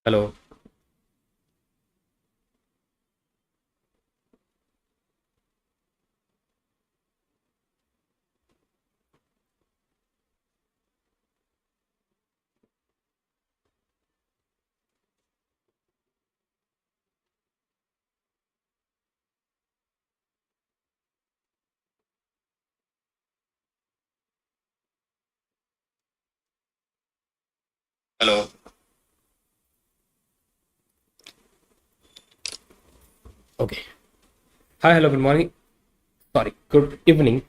Hello. Hello. Okay. Hi, hello, good morning, sorry, good evening,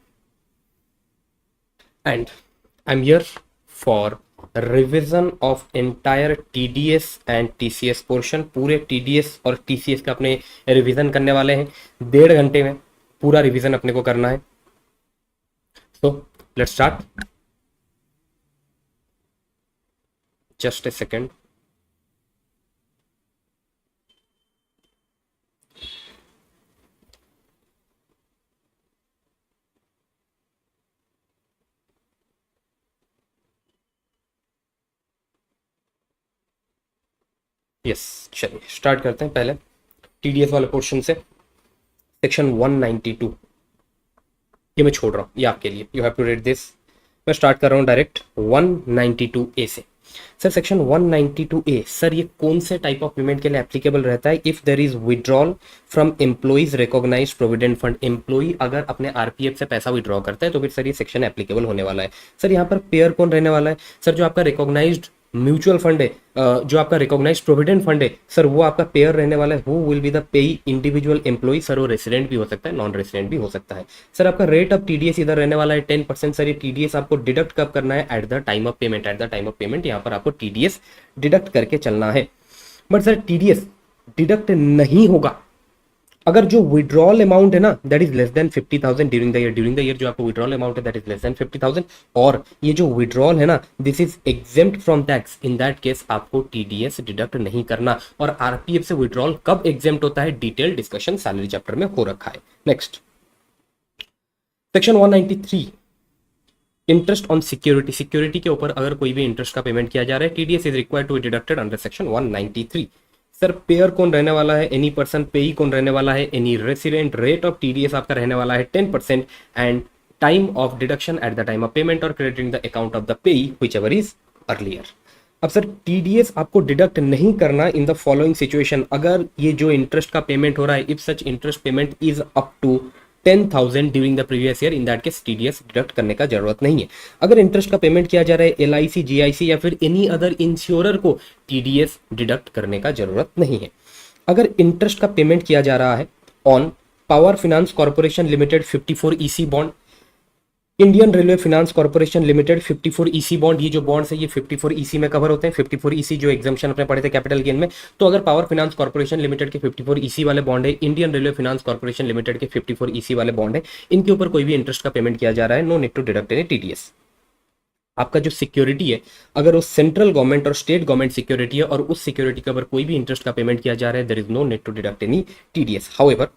and I am here for revision of entire TDS and TCS portion. पूरे TDS और TCS का अपने revision करने वाले हैं। 1.5 घंटे में पूरा रिवीजन अपने को करना है। So let's start. Just a second. Yes, चलिए स्टार्ट करते हैं। पहले टीडीएस वाले पोर्शन से सेक्शन 192 ये मैं छोड़ रहा हूँ, ये आपके लिए, you have to read this. मैं स्टार्ट कर रहा हूँ डायरेक्ट 192 ए से। सर सेक्शन 192 ए, सर ये कौन से टाइप ऑफ पेमेंट के लिए एप्लीकेबल रहता है? If there is withdrawal from employees recognised provident fund. Employee अगर अपने आरपीएफ से पैसा विड्रॉ करता है तो फिर सर ये सेक्शन एप्लीकेबल होने वाला है। सर यहाँ पर पेयर कौन रहने वाला है? सर जो आपका रिकॉग्नाइज्ड म्यूचुअल फंड है, जो आपका रिकॉग्नाइज प्रोविडेंट फंड है, सर वो आपका पेयर रहने वाला है। हु विल बी द पेई इंडिविजुअल एम्प्लॉय। सर वो रेसिडेंट भी हो सकता है, नॉन रेसिडेंट भी हो सकता है। सर आपका रेट ऑफ टीडीएस इधर रहने वाला है 10%। सर ये टीडीएस आपको डिडक्ट कब करना है? At the time of payment. At the time of payment यहाँ पर आपको टीडीएस डिडक्ट करके चलना है। बट सर टीडीएस डिडक्ट नहीं होगा अगर जो विड्रॉल अमाउंट है ना that is less than 50,000 during the year. During the year जो आपको विड्रॉल अमाउंट है दैट इज लेस देन 50,000, और ये जो विड्रॉल है ना this is exempt from tax. In that case आपको टीडीएस डिडक्ट नहीं करना। और आरपीएफ से विड्रॉल कब एग्जेम्प्ट होता है, डिटेल डिस्कशन सैलरी चैप्टर में हो रखा है। Next section 193, interest on security. Security के ऊपर अगर कोई भी इंटरेस्ट का पेमेंट किया जा रहा है, TDS is required to be deducted under section 193। Sir payer कौन रहने वाला है? Any person. पेई कौन रहने वाला है? Any resident. Rate of TDS आपका रहने वाला है 10%, and time of deduction at the time of payment और crediting the account of the payee whichever is earlier. अब सर टीडीएस आपको डिडक्ट नहीं करना इन द फॉलोइंग सिचुएशन। अगर ये जो इंटरेस्ट का पेमेंट हो रहा है, if such interest payment is up to 10,000 during the previous year, in that case TDS deduct करने का जरूरत नहीं है। अगर इंटरेस्ट का पेमेंट किया जा रहा है एलआईसी, जीआईसी या फिर एनी अदर इंश्योरर को, टीडीएस डिडक्ट करने का जरूरत नहीं है। अगर इंटरेस्ट का पेमेंट किया जा रहा है on power finance corporation limited 54 EC bond, Indian railway finance corporation limited 54 EC bond, ये जो बॉन्ड्स है ये 54 ईसी में कवर होते हैं। 54 ईसी जो एग्जाम्पशन अपने पढ़े थे कैपिटल गेन में। तो अगर पावर फाइनेंस कॉर्पोरेशन लिमिटेड के 54 ईसी वाले बॉन्ड है, Indian railway finance corporation limited के 54 ईसी वाले बॉन्ड है, इनके ऊपर कोई भी इंटरेस्ट का पेमेंट किया जा रहा है, no need to deduct any TDS. आपका जो सिक्योरिटी है, अगर वो सेंट्रल गवर्नमेंट और स्टेट गवर्नमेंट सिक्योरिटी है और उस सिक्योरिटी के ऊपर कोई भी इंटरेस्ट का पेमेंट किया जा रहा है, there is no need to deduct any TDS. However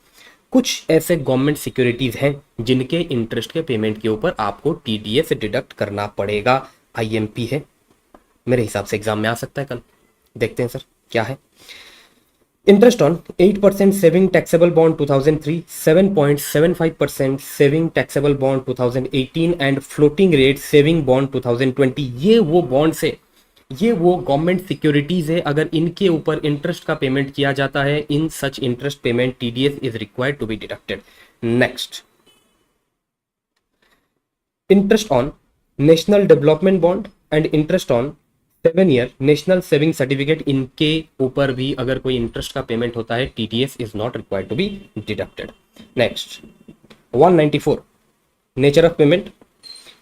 कुछ ऐसे गवर्नमेंट सिक्योरिटीज हैं जिनके इंटरेस्ट के पेमेंट के ऊपर आपको टीडीएस डिडक्ट करना पड़ेगा। आईएमपी है, मेरे हिसाब से एग्जाम में आ सकता है कल, देखते हैं सर क्या है। Interest on 8% saving taxable bond 2003, 7.75% saving taxable bond 2018 and floating rate saving bond 2020। ये वो बॉन्ड्स है, ये वो गवर्नमेंट सिक्योरिटीज है, अगर इनके ऊपर इंटरेस्ट का पेमेंट किया जाता है, in such interest payment TDS is required to be deducted. Next interest on national development bond and interest on 7 year national saving certificate, इनके ऊपर भी अगर कोई इंटरेस्ट का पेमेंट होता है, TDS is not required to be deducted. Next 194, nature of payment,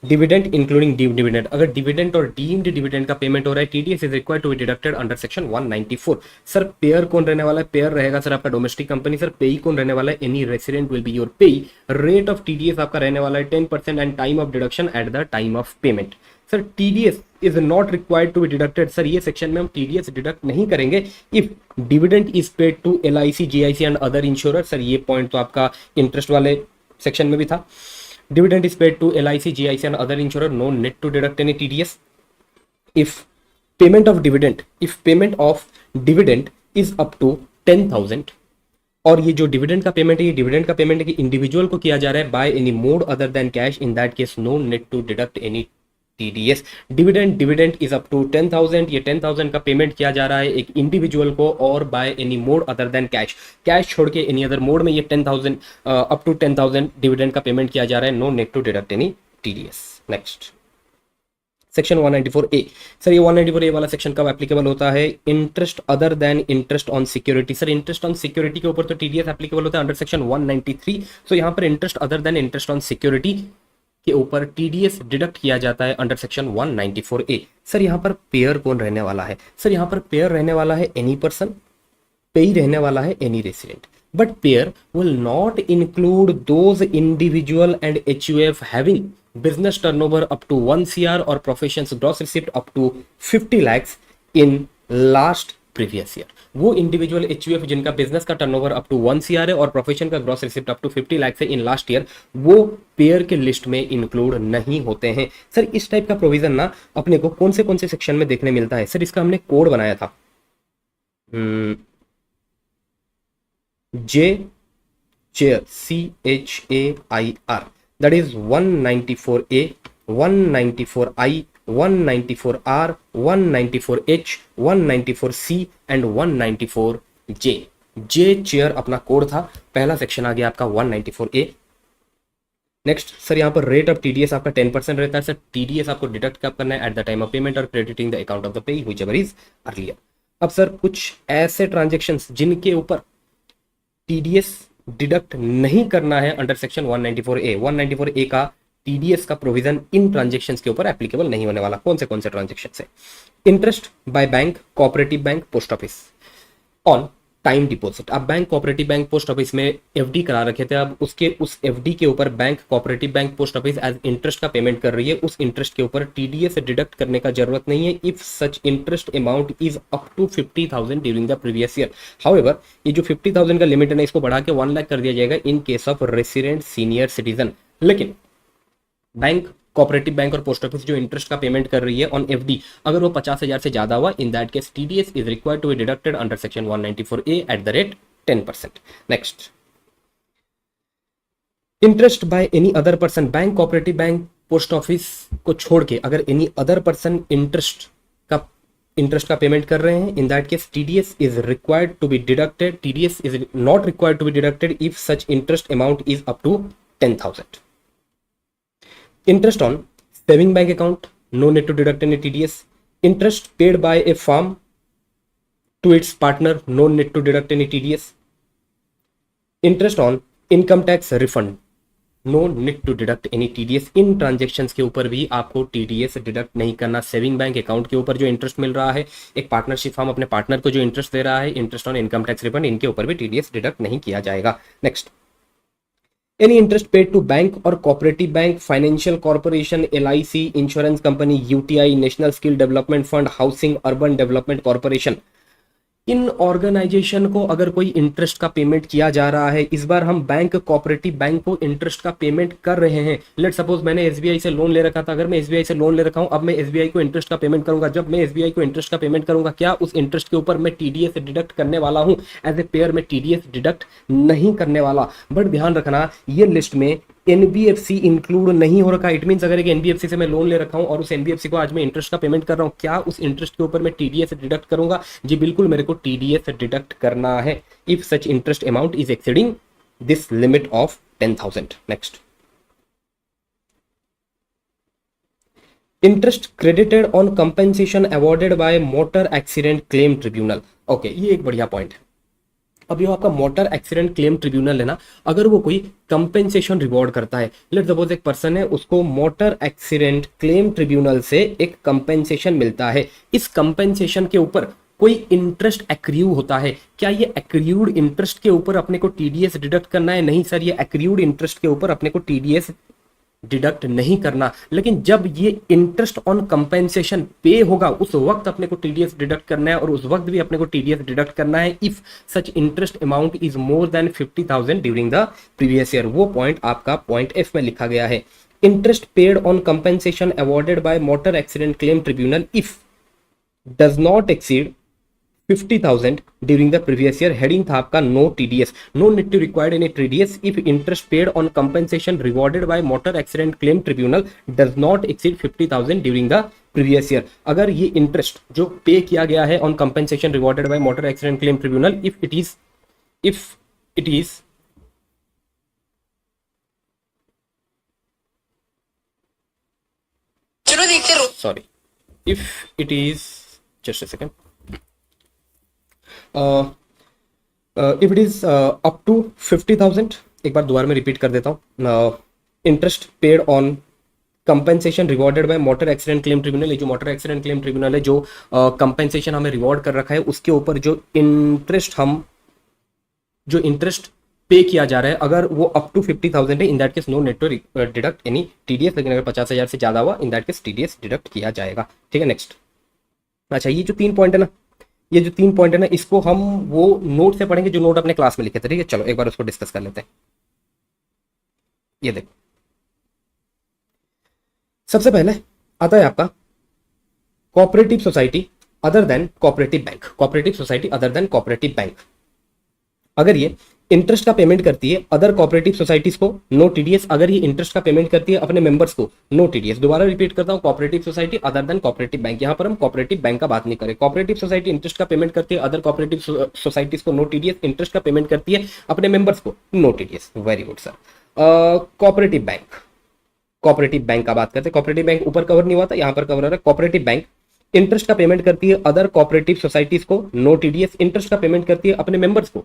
dividend including deemed dividend. अगर dividend और डीम्ड डिविडेंड का पेमेंट हो रहा है, TDS is required to be deducted under section 194। Sir payer कौन रहने वाला है? पेयर रहेगा सर आपका डोमेस्टिक कंपनी। सर पेई कौन रहने वाला है? Any resident will be your payee. Rate of TDS आपका रहने वाला है 10% and time of deduction at the time of payment. Sir TDS is not required to be deducted. Sir ये section में हम टीडीएस डिडक्ट नहीं करेंगे if dividend is paid to LIC, GIC and other insurer. Sir ये point तो आपका interest वाले section में भी था। Dividend is paid to LIC, GIC and other insurer, no need to deduct any TDS. If payment of dividend is up to 10,000, और ये जो डिविडेंड का पेमेंट है, ये डिविडेंड का पेमेंट है कि इंडिविजुअल को किया जा रहा है by any mode other than cash, in that case no need to deduct any TDS। Dividend is up to 10,000, ये 10,000 का पेमेंट किया जा रहा है एक इंडिविजुअल को और by any mode other than cash, cash छोड़ के एनी अदर मोड में ये 10,000 अप टू 10,000 डिविडेंड का पेमेंट किया जा रहा है, no need to deduct any TDS। Next section 194A। Sir ये 194A वाला सेक्शन कब एप्लीकेबल होता है? Interest other than interest on security. Sir interest on security के ऊपर तो TDS एप्लीकेबल होता है अंडर सेक्शन 193। सो यहाँ पर interest other than interest on security के ऊपर TDS डिडक्ट किया जाता है अंडर सेक्शन 194A। सर यहाँ पर पेयर कौन रहने वाला है? सर यहाँ पर पेयर रहने वाला है एनी पर्सन, पेई रहने वाला है any resident, but pair will not include those individual and HUF having business turnover up to 1 CR or professions gross receipt up to 50 lakhs in last previous year। वो individual HUF जिनका business का turnover up to 1 CR है और profession का gross receipt up to 50 lakh है in last year, वो payer के list में इंक्लूड नहीं होते हैं। सर इस टाइप का प्रोविजन ना अपने को कौन से सेक्शन में देखने मिलता है? सर इसका हमने कोड बनाया था जे chair CHAIR, that is 194A, 194I, 194R, 194H, 194C and 194J। J chair अपना कोड था, पहला सेक्शन आ गया आपका 194A। नेक्स्ट सर यहाँ पर रेट ऑफ TDS आपका 10% रहता है। सर TDS आपको डिडक्ट कब करना है? At the time of payment और crediting the account of the payee whichever is earlier. अब सर कुछ ऐसे ट्रांजेक्शन्स जिनके ऊपर TDS डिडक्ट नहीं करना है अंडर सेक्शन 194A। 194A का TDS का प्रोविजन इन ट्रांजेक्शन्स के ऊपर एप्लीकेबल नहीं होने वाला। कौन से ट्रांजेक्शन्स है? Interest by bank, cooperative bank, post office on time deposit. अब bank, cooperative bank, post office में FD करा रखे थे, अब उस FD के ऊपर bank, cooperative bank, post office as interest का पेमेंट कर रही है, उस इंटरेस्ट के ऊपर TDS डिडक्ट करने का जरूरत नहीं है if such interest amount is up to 50,000 during the previous year. However ये जो 50,000 का लिमिट है ना, इसको बढ़ा के 1 लाख कर दिया जाएगा इन case of resident senior citizen. लेकिन बैंक, कोऑपरेटिव बैंक और पोस्ट ऑफिस जो इंटरेस्ट का पेमेंट कर रही है ऑन FD, अगर वो 50,000 से ज्यादा हुआ, in that case TDS is required to be deducted under section 194A at the rate 10%। Next interest by any other person, bank, cooperative bank, post office को छोड़ के अगर एनी अदर पर्सन इंटरेस्ट का पेमेंट कर रहे हैं, in that case TDS is required to be deducted. TDS is not required to be deducted if such interest amount is up to 10,000। Interest on saving bank account, no need to deduct any TDS। Interest paid by a firm to its partner, no need to deduct any TDS। Interest on income tax refund, no need to deduct any TDS। In transactions के ऊपर भी आपको TDS deduct नहीं करना। Saving bank account के ऊपर जो interest मिल रहा है, एक पार्टनरशिप फर्म अपने पार्टनर को जो इंटरेस्ट दे रहा है, interest on income tax refund, इनके ऊपर भी TDS डिडक्ट नहीं किया जाएगा। Next Any interest paid to bank or cooperative bank, financial corporation, LIC, insurance company, UTI, National Skill Development Fund, Housing Urban Development Corporation, in organisation को अगर कोई interest का पेमेंट किया जा रहा है, इस बार हम बैंक, कोऑपरेटिव बैंक को इंटरेस्ट का पेमेंट कर रहे हैं। लेट सपोज मैंने SBI से लोन ले रखा था, अगर मैं SBI से लोन ले रखा हूं, अब मैं SBI को इंटरेस्ट का पेमेंट करूंगा। जब मैं SBI को इंटरेस्ट का पेमेंट करूंगा, क्या उस इंटरेस्ट के ऊपर मैं TDS डिडक्ट करने वाला हूं? एज ए पेयर में TDS डिडक्ट नहीं करने वाला। बट ध्यान रखना, ये लिस्ट में NBFC इंक्लूड नहीं हो रखा। इट मीन्स अगर एक NBFC से मैं लोन ले रखा हूं और उस NBFC को आज मैं इंटरेस्ट का पेमेंट कर रहा हूं, क्या उस इंटरेस्ट के ऊपर मैं TDS डिडक्ट करूंगा? जी बिल्कुल, मेरे को TDS डिडक्ट करना है if such interest amount is exceeding this limit of 10,000। Next interest credited on compensation awarded by motor accident claim tribunal. Okay, ये एक बढ़िया पॉइंट है। अब ये आपका मोटर एक्सीडेंट क्लेम ट्रिब्यूनल है ना, अगर वो कोई कंपेंसेशन रिवॉर्ड करता है, लेट सपोज एक पर्सन है, उसको मोटर एक्सीडेंट क्लेम ट्रिब्यूनल से एक कंपेंसेशन मिलता है, इस कंपेंसेशन के ऊपर कोई इंटरेस्ट एक्रियू होता है, क्या ये एक्रियूड इंटरेस्ट के ऊपर अपने को TDS डिडक्ट करना है? नहीं सर, ये एक्रियूड इंटरेस्ट के ऊपर अपने को TDS डिडक्ट नहीं करना। लेकिन जब ये इंटरेस्ट ऑन कंपेंसेशन पे होगा, उस वक्त अपने को TDS डिडक्ट करना है, और उस वक्त भी अपने को TDS डिडक्ट करना है if such interest amount is more than 50,000 during the previous year. वो पॉइंट आपका पॉइंट F में लिखा गया है। Interest paid on compensation awarded by motor accident claim tribunal if does not exceed 50,000 during the previous year, heading था आपका no TDS, no need to required any TDS if interest paid on compensation rewarded by motor accident claim tribunal does not exceed 50,000 during the previous year. अगर ये interest जो pay किया गया है on compensation rewarded by motor accident claim tribunal, if it is चलो देखते रहो। sorry, if it is, just a second, if it is up to 50,000, एक बार दोबारा मैं रिपीट कर देता हूँ, interest paid on compensation rewarded by motor accident claim tribunal, ये जो मोटर एक्सीडेंट क्लेम ट्रिब्यूनल है जो कंपेंसेशन हमें रिवॉर्ड कर रखा है, उसके ऊपर जो इंटरेस्ट पे किया जा रहा है, अगर वो अप टू 50,000 है, in that case no net to deduct any TDS, लेकिन अगर 50,000 से ज्यादा हुआ in that case TDS deduct किया जाएगा। ठीक है, नेक्स्ट। अच्छा, ये जो 3 पॉइंट है ना, ये जो 3 पॉइंट है ना, इसको हम वो नोट से पढ़ेंगे जो नोट अपने क्लास में लिखे थे। ठीक है, चलो एक बार उसको डिस्कस कर लेते हैं। ये देखो, सबसे पहले आता है आपका cooperative society other than cooperative bank, cooperative society other than cooperative bank. अगर ये इंटरेस्ट का पेमेंट करती है अदर कोऑपरेटिव सोसाइटीज को, नो टीडीएस। अगर ये इंटरेस्ट का पेमेंट करती है अपने मेंबर्स को, नो टीडीएस। दोबारा रिपीट करता हूं, cooperative society other than cooperative bank. यहां पर हम कोऑपरेटिव बैंक का बात नहीं करें। कोऑपरेटिव सोसाइटी इंटरेस्ट का पेमेंट करती है अदर कोऑपरेटिव सोसाइटीज को, नो टीडीएस। इंटरेस्ट का पेमेंट करती है अपने मेंबर्स को, no TDS. Very good sir. Cooperative bank, cooperative bank का बात करते हैं। कोऑपरेटिव बैंक ऊपर कवर नहीं हुआ था, यहां पर कवर हो रहा है। कोऑपरेटिव बैंक इंटरेस्ट का पेमेंट करती है अदर कोऑपरेटिव सोसाइटीज को, नो टीडीएस। इंटरेस्ट का पेमेंट करती है अपने मेंबर्स को,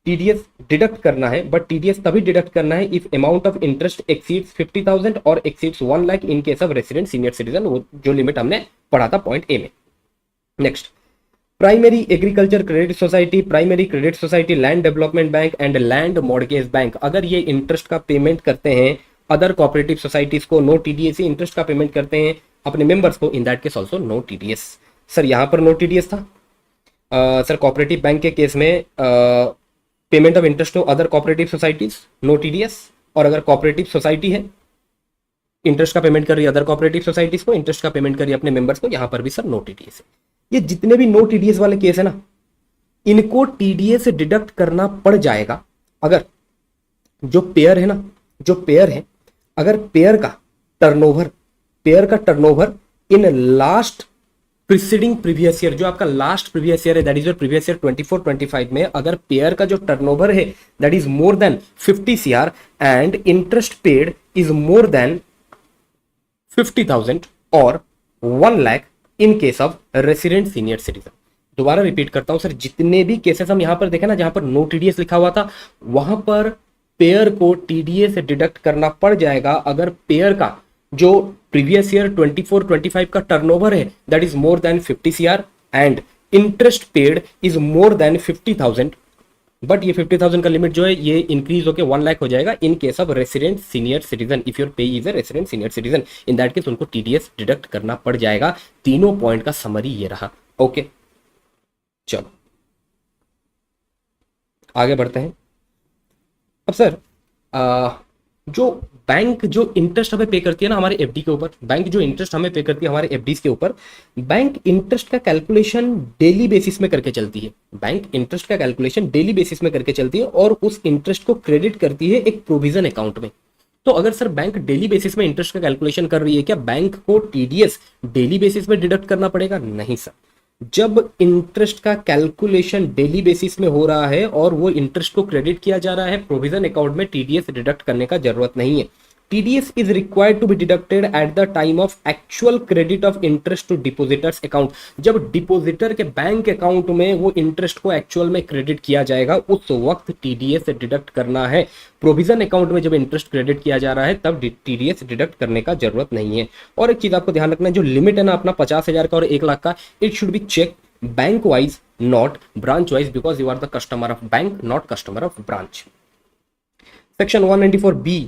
टीडीएस डिडक्ट करना है, बट टीडीएस तभी डिडक्ट करना है if amount of interest exceeds 50,000 और exceeds 1 lakh in case of resident senior citizen, वो जो लिमिट हमने पढ़ा था पॉइंट ए में। Next, primary agriculture credit society, primary credit society, land development bank and land mortgage bank. अगर ये इंटरेस्ट का पेमेंट करते हैं अदर कोऑपरेटिव सोसाइटीज को, नो टीडीएस। इंटरेस्ट का पेमेंट करते हैं अपने मेंबर्स को, in that case also no TDS. Sir यहां पर नो टीडीएस था। सर कोऑपरेटिव बैंक के केस में payment of interest to other cooperative societies, no TDS. और अगर कोऑपरेटिव सोसाइटी है, इंटरेस्ट का पेमेंट कर रही है अदर कोऑपरेटिव सोसाइटीज को, इंटरेस्ट का पेमेंट कर रही है अपने मेंबर्स को, यहां पर भी सर नो टीडीएस है। ये जितने भी नो टीडीएस वाले केस है ना, इनको टीडीएस डिडक्ट करना पड़ जाएगा अगर जो पेयर है ना, जो पेयर है, अगर पेयर का turnover in last preceding previous year, जो आपका लास्ट प्रीवियस ईयर है, that is your previous year 24-25 में, अगर पेयर का जो टर्नओवर है that is more than 50 CR and interest paid is more than 50,000 और 1 lakh in case of resident senior citizen. दोबारा रिपीट करता हूं सर, जितने भी केसेस हम यहां पर देखें ना, जहां पर नो टीडीएस लिखा हुआ था, वहां पर पेयर को टीडीएस डिडक्ट करना पड़ जाएगा अगर पेयर का जो प्रीवियस ईयर 24-25 का टर्नओवर है that is more than 50 CR and interest paid is more than 50,000। But ये 50,000 का लिमिट जो है ये इंक्रीज होकर 1 लाख हो जाएगा इन case of resident senior citizen. If your पे is a resident senior citizen, in that case उनको टीडीएस डिडक्ट करना पड़ जाएगा। तीनों पॉइंट का समरी ये रहा। ओके, चलो आगे बढ़ते हैं। अब सर जो बैंक जो इंटरेस्ट हमें पे करती है ना हमारे एफडी के ऊपर, बैंक जो इंटरेस्ट हमें पे करती है हमारे एफडीज के ऊपर, बैंक इंटरेस्ट का कैलकुलेशन डेली बेसिस में करके चलती है। बैंक इंटरेस्ट का कैलकुलेशन डेली बेसिस में करके चलती है और उस इंटरेस्ट को क्रेडिट करती है एक प्रोविजन अकाउंट में। तो अगर सर बैंक डेली बेसिस में इंटरेस्ट का कैलकुलेशन कर रही है, क्या बैंक को टीडीएस डेली बेसिस में डिडक्ट करना पड़ेगा? नहीं सर। जब इंटरेस्ट का कैलकुलेशन डेली बेसिस में हो रहा है और वो इंटरेस्ट को क्रेडिट किया जा रहा है प्रोविजन अकाउंट में, टीडीएस डिडक्ट करने का जरूरत नहीं है। TDS is required to be deducted at the time of actual credit of interest to depositors account। जब डिपोजिटर के बैंक अकाउंट में वो इंटरेस्ट को एक्चुअल में क्रेडिट किया जाएगा उस वक्त TDS डिडक्ट करना है। प्रोविजन अकाउंट में जब इंटरेस्ट क्रेडिट किया जा रहा है तब TDS डिडक्ट करने का जरूरत नहीं है। और एक चीज आपको ध्यान रखना है, जो लिमिट है ना अपना 50,000 का और 1 लाख का, it should be check bank wise not branch wise, because you are the customer of bank not customer of branch. Section 194B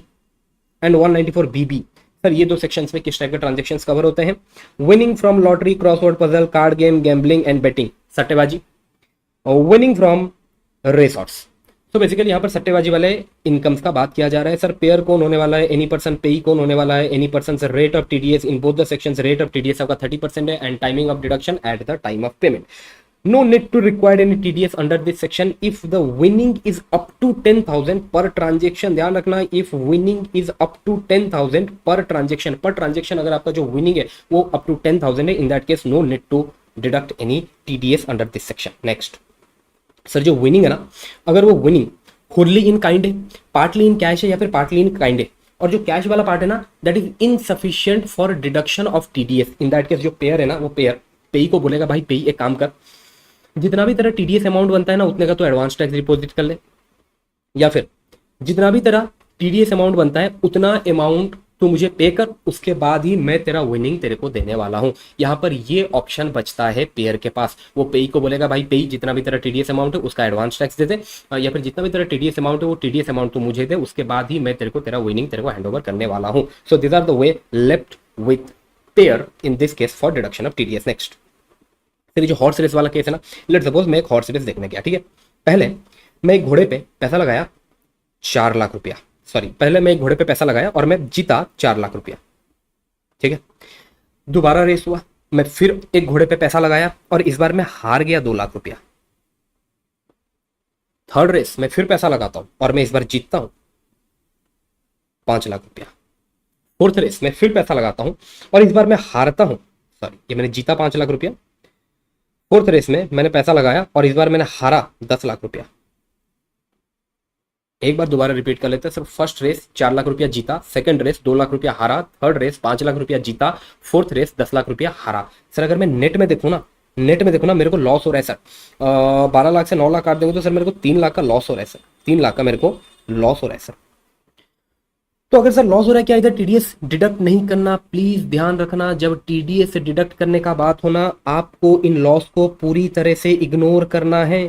and 194BB, sir ये दो सेक्शंस में किस टाइप के ट्रांजैक्शंस कवर होते हैं? Winning from lottery, crossword puzzle, card game, gambling and betting, सट्टेबाजी। Winning from resorts, तो basically यहाँ पर सट्टेबाजी वाले इनकम्स का बात किया जा रहा है। सर पेयर कौन होने वाला है? Any person. पेई कौन होने वाला है? Any person. Sir rate of TDS in both the sections, rate of TDS आपका 30% है and timing of deduction at the time of payment. No need to require any TDS under this section if the winning is up to 10,000 per transaction. ध्यान रखना, if winning is up to 10,000 per transaction अगर आपका जो winning है वो up to 10,000 है, in that case no need to deduct any TDS under this section. Next, sir जो winning है ना, अगर वो winning wholly in kind है, partly in cash है या फिर partly in kind है, और जो कैश वाला पार्ट है ना that is insufficient for deduction of TDS, in that case जो पेयर है ना वो पेई को बोलेगा भाई पेई एक काम कर, जितना भी तेरा टीडीएस अमाउंट बनता है ना उतने का तो एडवांस टैक्स डिपॉजिट कर ले, या फिर जितना भी तेरा टीडीएस अमाउंट बनता है उतना अमाउंट तू मुझे पे कर, उसके बाद ही मैं तेरा विनिंग तेरे को देने वाला हूं। यहां पर ये ऑप्शन बचता है पेयर के पास, वो पेई को बोलेगा भाई पेई जितना भी तेरा टीडीएस अमाउंट है उसका एडवांस टैक्स दे दे, या फिर जितना भी तेरा टीडीएस अमाउंट है वो टीडीएस अमाउंट तू मुझे दे, उसके बाद ही मैं तेरे को तेरा विनिंग तेरे को हैंड ओवर करने वाला हूं। So this are the way left with payer in this case for deduction of TDS. Next, फिर जो हॉर्स रेस वाला केस है ना, लेट सपोज मैं एक हॉर्स रेस देखने गया, ठीक है, पहले मैं एक घोड़े पे पैसा लगाया 4 लाख रुपया, पहले मैं एक घोड़े पे पैसा लगाया और मैं जीता 4 लाख रुपया, ठीक है। दोबारा रेस हुआ, मैं फिर एक घोड़े पे पैसा लगाया और इस बार मैं हार गया 2 लाख रुपया। थर्ड रेस मैं फिर पैसा लगाता हूं और मैं इस बार जीतता हूं 5 लाख रुपया। फोर्थ रेस में फिर पैसा लगाता हूं और इस बार मैं हारता हूं, ये मैंने जीता 5 लाख रुपया। फोर्थ रेस में मैंने पैसा लगाया और इस बार मैंने हारा 10 लाख रुपया। एक बार दोबारा रिपीट कर लेते हैं सर, फर्स्ट रेस 4 लाख रुपया जीता, सेकंड रेस 2 लाख रुपया हारा, थर्ड रेस 5 लाख रुपया जीता, फोर्थ रेस 10 लाख रुपया हारा। सर अगर मैं नेट में देखूं ना मेरे को लॉस हो रहा है सर, 12 लाख से 9 लाख काट देंगे तो सर मेरे को 3 लाख का लॉस हो रहा है सर, 3 लाख का मेरे को लॉस हो रहा है सर। तो अगर सर लॉस हो रहा है क्या इधर टीडीएस डिडक्ट नहीं करना? प्लीज ध्यान रखना, जब टीडीएस से डिडक्ट करने का बात होना आपको इन लॉस को पूरी तरह से इग्नोर करना है।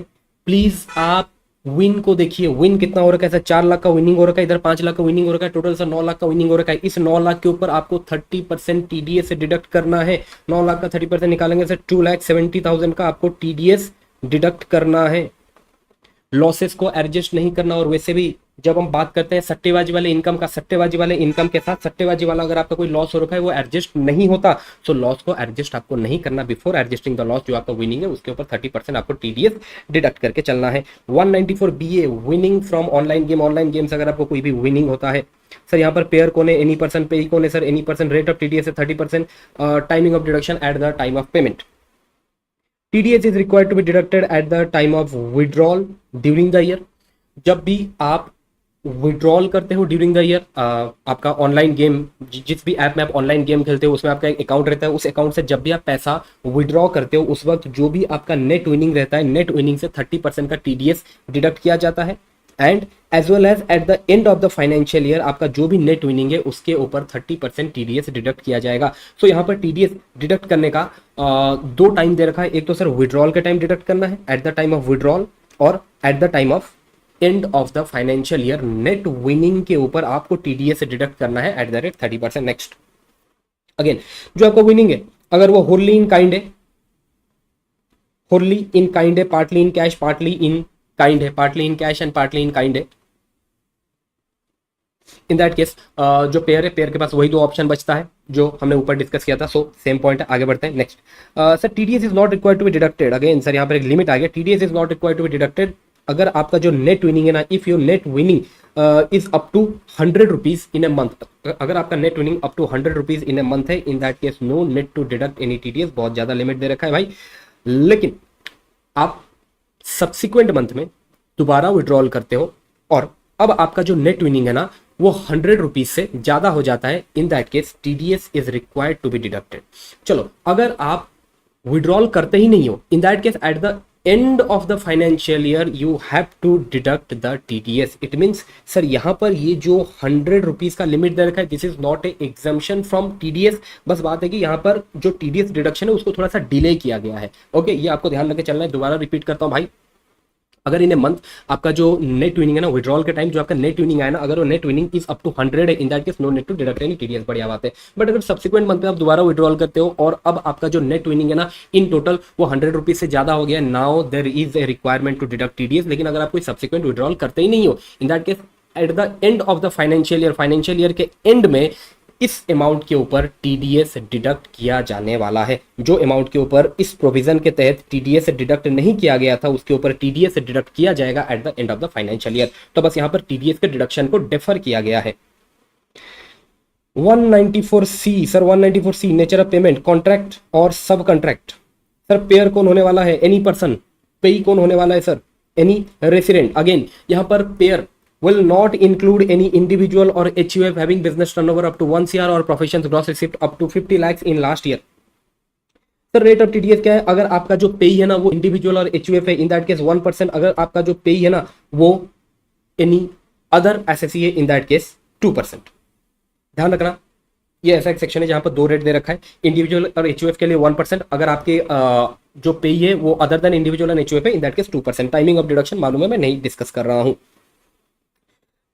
प्लीज आप विन को देखिए, विन कितना हो रखा है सर, 4 लाख का विनिंग हो रखा है, इधर 5 लाख का विनिंग हो रखा है, टोटल सर 9 लाख का विनिंग हो रखा है। इस 9 लाख के ऊपर आपको 30% टीडीएस से डिडक्ट करना है। 9 लाख का 30% निकालेंगे सर 2,70,000 का आपको टीडीएस डिडक्ट करना है। लॉसेस को एडजस्ट नहीं करना। और वैसे भी जब हम बात करते हैं सट्टेबाजी वाले इनकम का, सट्टेबाजी वाले इनकम के साथ सट्टेबाजी वाला अगर आपका कोई लॉस हो रखा है वो एडजस्ट नहीं होता। सो लॉस को एडजस्ट आपको नहीं करना। बिफोर एडजस्टिंग द लॉस जो आपका विनिंग है उसके ऊपर 30% आपको टीडीएस डिडक्ट करके चलना है। 194 BA winning from online game. Online games अगर आपको कोई भी विनिंग होता है सर, यहाँ पर पेयर कौन है, एनी पर्सन, पे कौन है sir, any person, rate of TDS है 30%, timing of deduction at the time of payment. TDS is required to be deducted at the time of withdrawal during the year। जब भी आप withdrawal करते हो during the year, आपका online game, जिस भी app में आप ऑनलाइन गेम खेलते हो उसमें आपका एक अकाउंट रहता है, उस अकाउंट से जब भी आप पैसा विड्रॉ करते हो उस वक्त जो भी आपका नेट विनिंग रहता है, नेट विनिंग से 30% का TDS डिडक्ट किया जाता है। And as well as at the end of the financial year आपका जो भी नेट विनिंग है उसके ऊपर 30% TDS डिडक्ट किया जाएगा। सो यहाँ पर TDS डिडक्ट करने का 2 टाइम दे रखा है। एक तो सर विड्रॉल के टाइम डिडक्ट करना है at the time of withdrawal, और at the time of end of the financial year net winning के ऊपर आपको TDS डिडक्ट करना है at the rate 30%। Next, again जो आपका विनिंग है अगर वो होरली इन काइंड है, होरली इन काइंड है, partly in cash, partly in kind है, partly in cash and partly in kind है, इन दैट केस जो पेयर है, पेयर के पास वही 2 ऑप्शन बचता है जो हमने ऊपर डिस्कस किया था। सो सेम पॉइंट है, आगे बढ़ते हैं। Next sir, TDS is not required to be deducted. Again sir यहाँ पर एक लिमिट आ गया, TDS is not required to be deducted अगर आपका जो नेट विनिंग है ना, if your net winning is up to 100 rupees in a month, अगर आपका net winning up to 100 rupees in a month है, in that case no need to deduct any TDS। बहुत ज्यादा लिमिट दे रखा है भाई, लेकिन आप सब्सिक्वेंट मंथ में दोबारा विड्रॉल करते हो और अब आपका जो नेट विनिंग है ना वो 100 रुपीज से ज्यादा हो जाता है, in that case TDS is required to be deducted. चलो, अगर आप विड्रॉल करते ही नहीं हो, in that case at the end of the financial year you have to deduct the TDS। It means sir यहाँ पर ये जो 100 रुपीज का लिमिट दे रखा है, this is not a exemption from TDS। बस बात है कि यहाँ पर जो TDS डिडक्शन है उसको थोड़ा सा डिले किया गया है। ओके, ये आपको ध्यान रखके चलना है। दोबारा रिपीट करता हूँ भाई, अगर इन ए मंथ आपका जो नेट विनिंग है ना, विड्रॉल के टाइम जो आपका नेट विनिंग आया ना, अगर वो net winning is up to 100 है, in that case no need to deduct any TDS। बढ़िया बात है। बट अगर सब्सिक्वेंट मंथ में आप दोबारा विड्रॉल करते हो और अब आपका जो नेट विनिंग है ना इन टोटल वो 100 रुपीज से ज्यादा हो गया, now there is a requirement to deduct TDS। लेकिन अगर आप कोई सब्सिक्वेंट विड्रॉल करते ही नहीं हो, in that case at the end of the financial year, financial year के एंड में इस अमाउंट के ऊपर टीडीएस डिडक्ट किया जाने वाला है। जो अमाउंट के ऊपर इस प्रोविजन के तहत टीडीएस डिडक्ट नहीं किया गया था उसके ऊपर टीडीएस डिडक्ट किया जाएगा eight the end of the financial year. तो बस यहां पर टीडीएस के डिडक्शन को डिफर किया गया है। 194C sir, 194C nature of payment, contract और सब कॉन्ट्रैक्ट। सर पेयर कौन होने वाला है? Any person. पेई कौन होने वाला है सर? Any resident. अगेन यहां पर pair will not include any individual or HUF having business turnover up to 1 CR or professions gross receipt up to 50 lakhs in last year। Sir rate of TDS क्या है? अगर आपका जो payee है ना वो इंडिविजुअल और HUF है, इन दैट केस 1%। अगर आपका जो पेई है ना वो एनी अदर एसएससी है, इन दैट केस 2%। ध्यान रखना, ये ऐसा एक सेक्शन है जहां पर दो रेट दे रखा है, इंडिविजुअल और HUF के लिए 1%। अगर आपके जो पेई है वो अदर देन इंडिविजुअल और HUF है, in that case 2%। Timing of deduction मालूम है, मैं नहीं डिस्कस कर रहा हूं।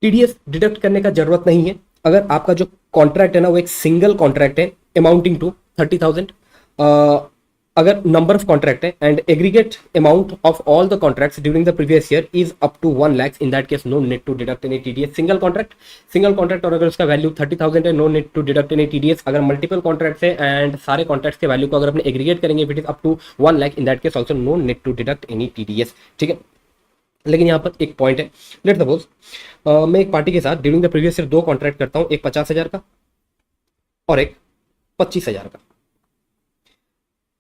टीडीएस डिडक्ट करने का जरूरत नहीं है अगर आपका जो कॉन्ट्रैक्ट है ना वो एक सिंगल कॉन्ट्रैक्ट है अमाउंटिंग टू 30,000। अगर नंबर ऑफ कॉन्ट्रैक्ट है and aggregate amount of all the contracts during the previous year is up to 1 lakh, in that case no need to deduct any TDS. Single contract और अगर उसका value 30,000 है, no need to deduct any TDS. अगर multiple contracts है and सारे contracts के value को अगर अपने एग्रीगेट करेंगे if it is up to 1 lakh, in that case also no need to deduct any TDS. ठीक है, लेकिन यहाँ पर एक पॉइंट है। लेट सपोज मैं एक पार्टी के साथ during the previous year 2 contract करता हूँ, एक 50,000 का और एक 25,000 का।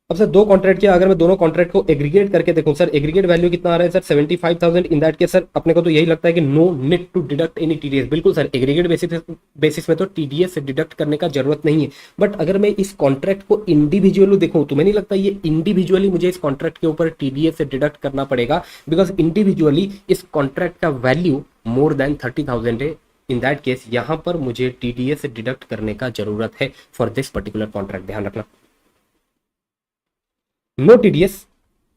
अब सर 2 कॉन्ट्रैक्ट किया, अगर मैं दोनों कॉन्ट्रैक्ट को एग्रीगेट करके देखूं सर, एग्रीगेट वैल्यू कितना आ रहा है sir? 75,000। In that case sir अपने को तो यही लगता है कि no need to deduct any TDS. बिल्कुल सर, एग्रीगेट बेसिस में तो टीडीएस डिडक्ट करने का जरूरत नहीं है। बट अगर मैं इस कॉन्ट्रैक्ट को इंडिविजुअली देखूं तो मैं नहीं लगता ये इंडिविजुअली मुझे इस कॉन्ट्रैक्ट के ऊपर टीडीएस डिडक्ट करना पड़ेगा, बिकॉज इंडिविजुअली इस कॉन्ट्रैक्ट का वैल्यू मोर देन 30,000 है। इन दैट केस यहां पर मुझे टीडीएस डिडक्ट करने का जरूरत है फॉर दिस पर्टिकुलर कॉन्ट्रैक्ट। ध्यान रखना, no TDS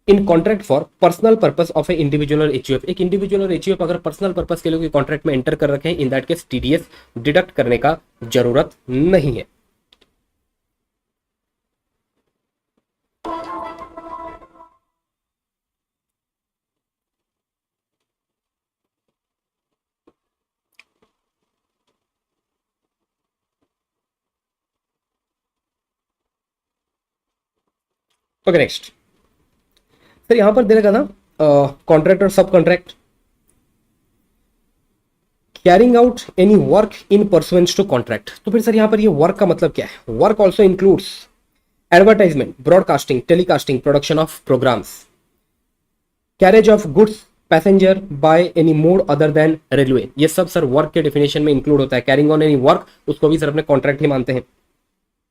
in contract for personal purpose of a individual और HUF। एक इंडिविजुअल और HUF अगर पर्सनल पर्पस के लिए कॉन्ट्रैक्ट में एंटर कर रखे हैं, in that case TDS deduct करने का जरूरत नहीं है। ओके नेक्स्ट सर, यहां पर दे रखा था कॉन्ट्रैक्ट और sub contract. Carrying out any work in pursuance to contract. तो फिर सर यहां पर ये वर्क का मतलब क्या है? Work also includes advertisement, broadcasting, telecasting, production of programmes, carriage of goods passenger by any mode other than railway. ये सब सर वर्क के डेफिनेशन में इंक्लूड होता है। कैरिंग ऑन एनी वर्क, उसको भी सर अपने कॉन्ट्रैक्ट ही मानते हैं।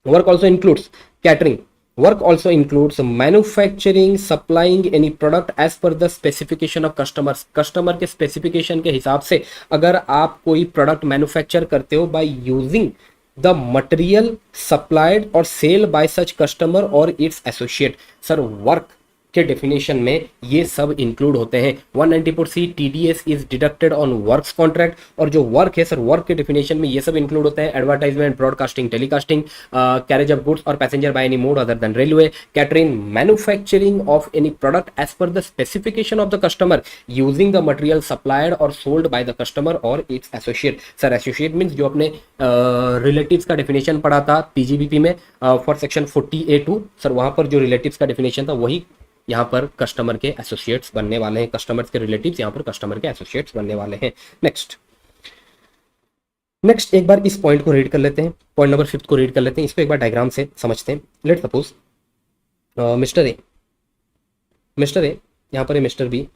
Work also includes catering. Work also includes manufacturing, supplying any product as per the specification of customers। Customer के स्पेसिफिकेशन के हिसाब से अगर आप कोई प्रोडक्ट मैन्युफैक्चर करते हो by using the material supplied or sale by such customer or its associate, sir work के डेफिनेशन में ये सब इंक्लूड होते हैं। 194C TDS is deducted on works contract, और जो वर्क है सर वर्क के डेफिनेशन में ये सब इंक्लूड होते हैं। Advertisement, broadcasting, telecasting, carriage of goods और passenger by any mode other than railway, catering, manufacturing of any product as per the specification of the customer, using the material supplied और sold by the customer और its associate. Sir associate means जो अपने relatives का definition पढ़ा था PGBP में for section 40A2, sir वहां पर जो रिलेटिव्स का डेफिनेशन था वही यहाँ पर कस्टमर के एसोसिएट्स बनने वाले हैं। कस्टमर्स के रिलेटिव्स यहाँ पर कस्टमर के एसोसिएट्स बनने वाले हैं। नेक्स्ट एक बार इस पॉइंट को रीड कर लेते हैं, पॉइंट नंबर 5 को रीड कर लेते हैं। इसको एक बार डायग्राम से समझते हैं। लेट सपोज मिस्टर ए यहाँ पर है मिस्टर बी।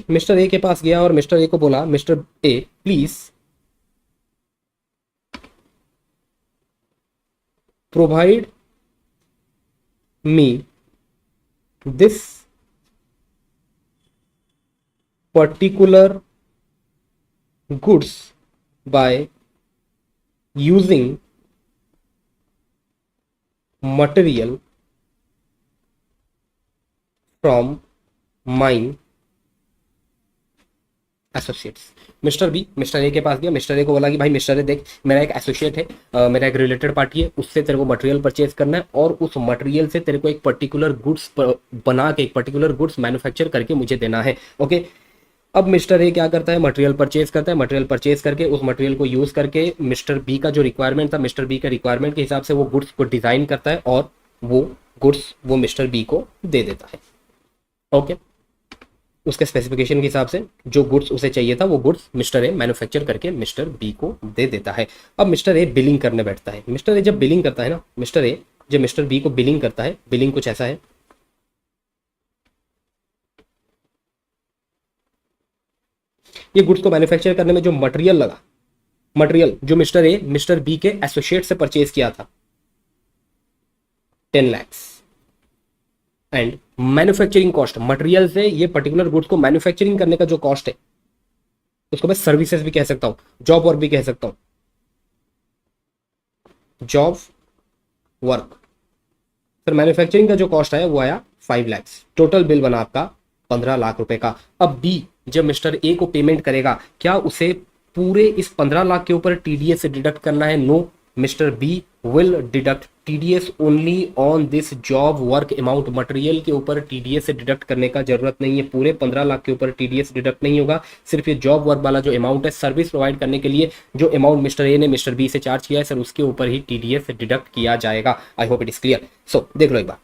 मिस्टर ए के पास गया और मिस्टर ए को बोला, mister A please provide me this particular goods by using material from mine associates. Mister B mister A के पास गया, मिस्टर ए को बोला कि भाई मिस्टर ए देख, मेरा एक एसोसिएट है, मेरा एक रिलेटेड पार्टी है, उससे तेरे को मटेरियल परचेज करना है और उस मटेरियल से तेरे को एक पर्टिकुलर गुड्स बना के, एक पर्टिकुलर गुड्स मैन्युफैक्चर करके मुझे देना है। ओके, अब मिस्टर ए क्या करता है, मटेरियल परचेज करता है, मटेरियल परचेज करके उस मटेरियल को यूज करके मिस्टर बी का जो रिक्वायरमेंट था, मिस्टर बी का रिक्वायरमेंट के हिसाब से वो गुड्स को डिजाइन करता है और वो गुड्स वो मिस्टर बी को दे देता है। ओके, उसके स्पेसिफिकेशन के हिसाब से जो गुड्स उसे चाहिए था वो गुड्स मिस्टर ए मैन्युफैक्चर करके मिस्टर बी को दे देता है। अब मिस्टर ए बिलिंग करने बैठता है। मिस्टर ए जब बिलिंग करता है ना, मिस्टर ए जब मिस्टर बी को बिलिंग करता है, बिलिंग कुछ ऐसा है, ये गुड्स को मैन्युफैक्चर करने में जो मटेरियल लगा, मटेरियल जो मिस्टर ए मिस्टर बी के एसोसिएट से परचेज किया था 10 lakh, and manufacturing cost, material से ये पर्टिकुलर गुड्स को मैन्युफैक्चरिंग करने का जो कॉस्ट है उसको मैं सर्विसेज भी कह सकता हूं, जॉब वर्क भी कह सकता हूं, जॉब वर्क। सर मैन्युफैक्चरिंग का जो कॉस्ट आया वो आया 5 लाख, टोटल बिल बना आपका 15 लाख रुपए का। अब बी जब मिस्टर ए को पेमेंट करेगा, क्या उसे पूरे इस 15 लाख के ऊपर टीडीएस डिडक्ट करना है? No, mister B will deduct TDS only on this job work amount. Material के ऊपर टीडीएस से डिडक्ट करने का जरूरत नहीं है, पूरे 15 लाख के ऊपर टीडीएस डिडक्ट नहीं होगा। सिर्फ ये जॉब वर्क वाला जो अमाउंट है, सर्विस प्रोवाइड करने के लिए जो अमाउंट मिस्टर ए ने मिस्टर बी से चार्ज किया है सर, उसके ऊपर ही टीडीएस डिडक्ट किया जाएगा। I hope it is clear. So देख लो एक बार,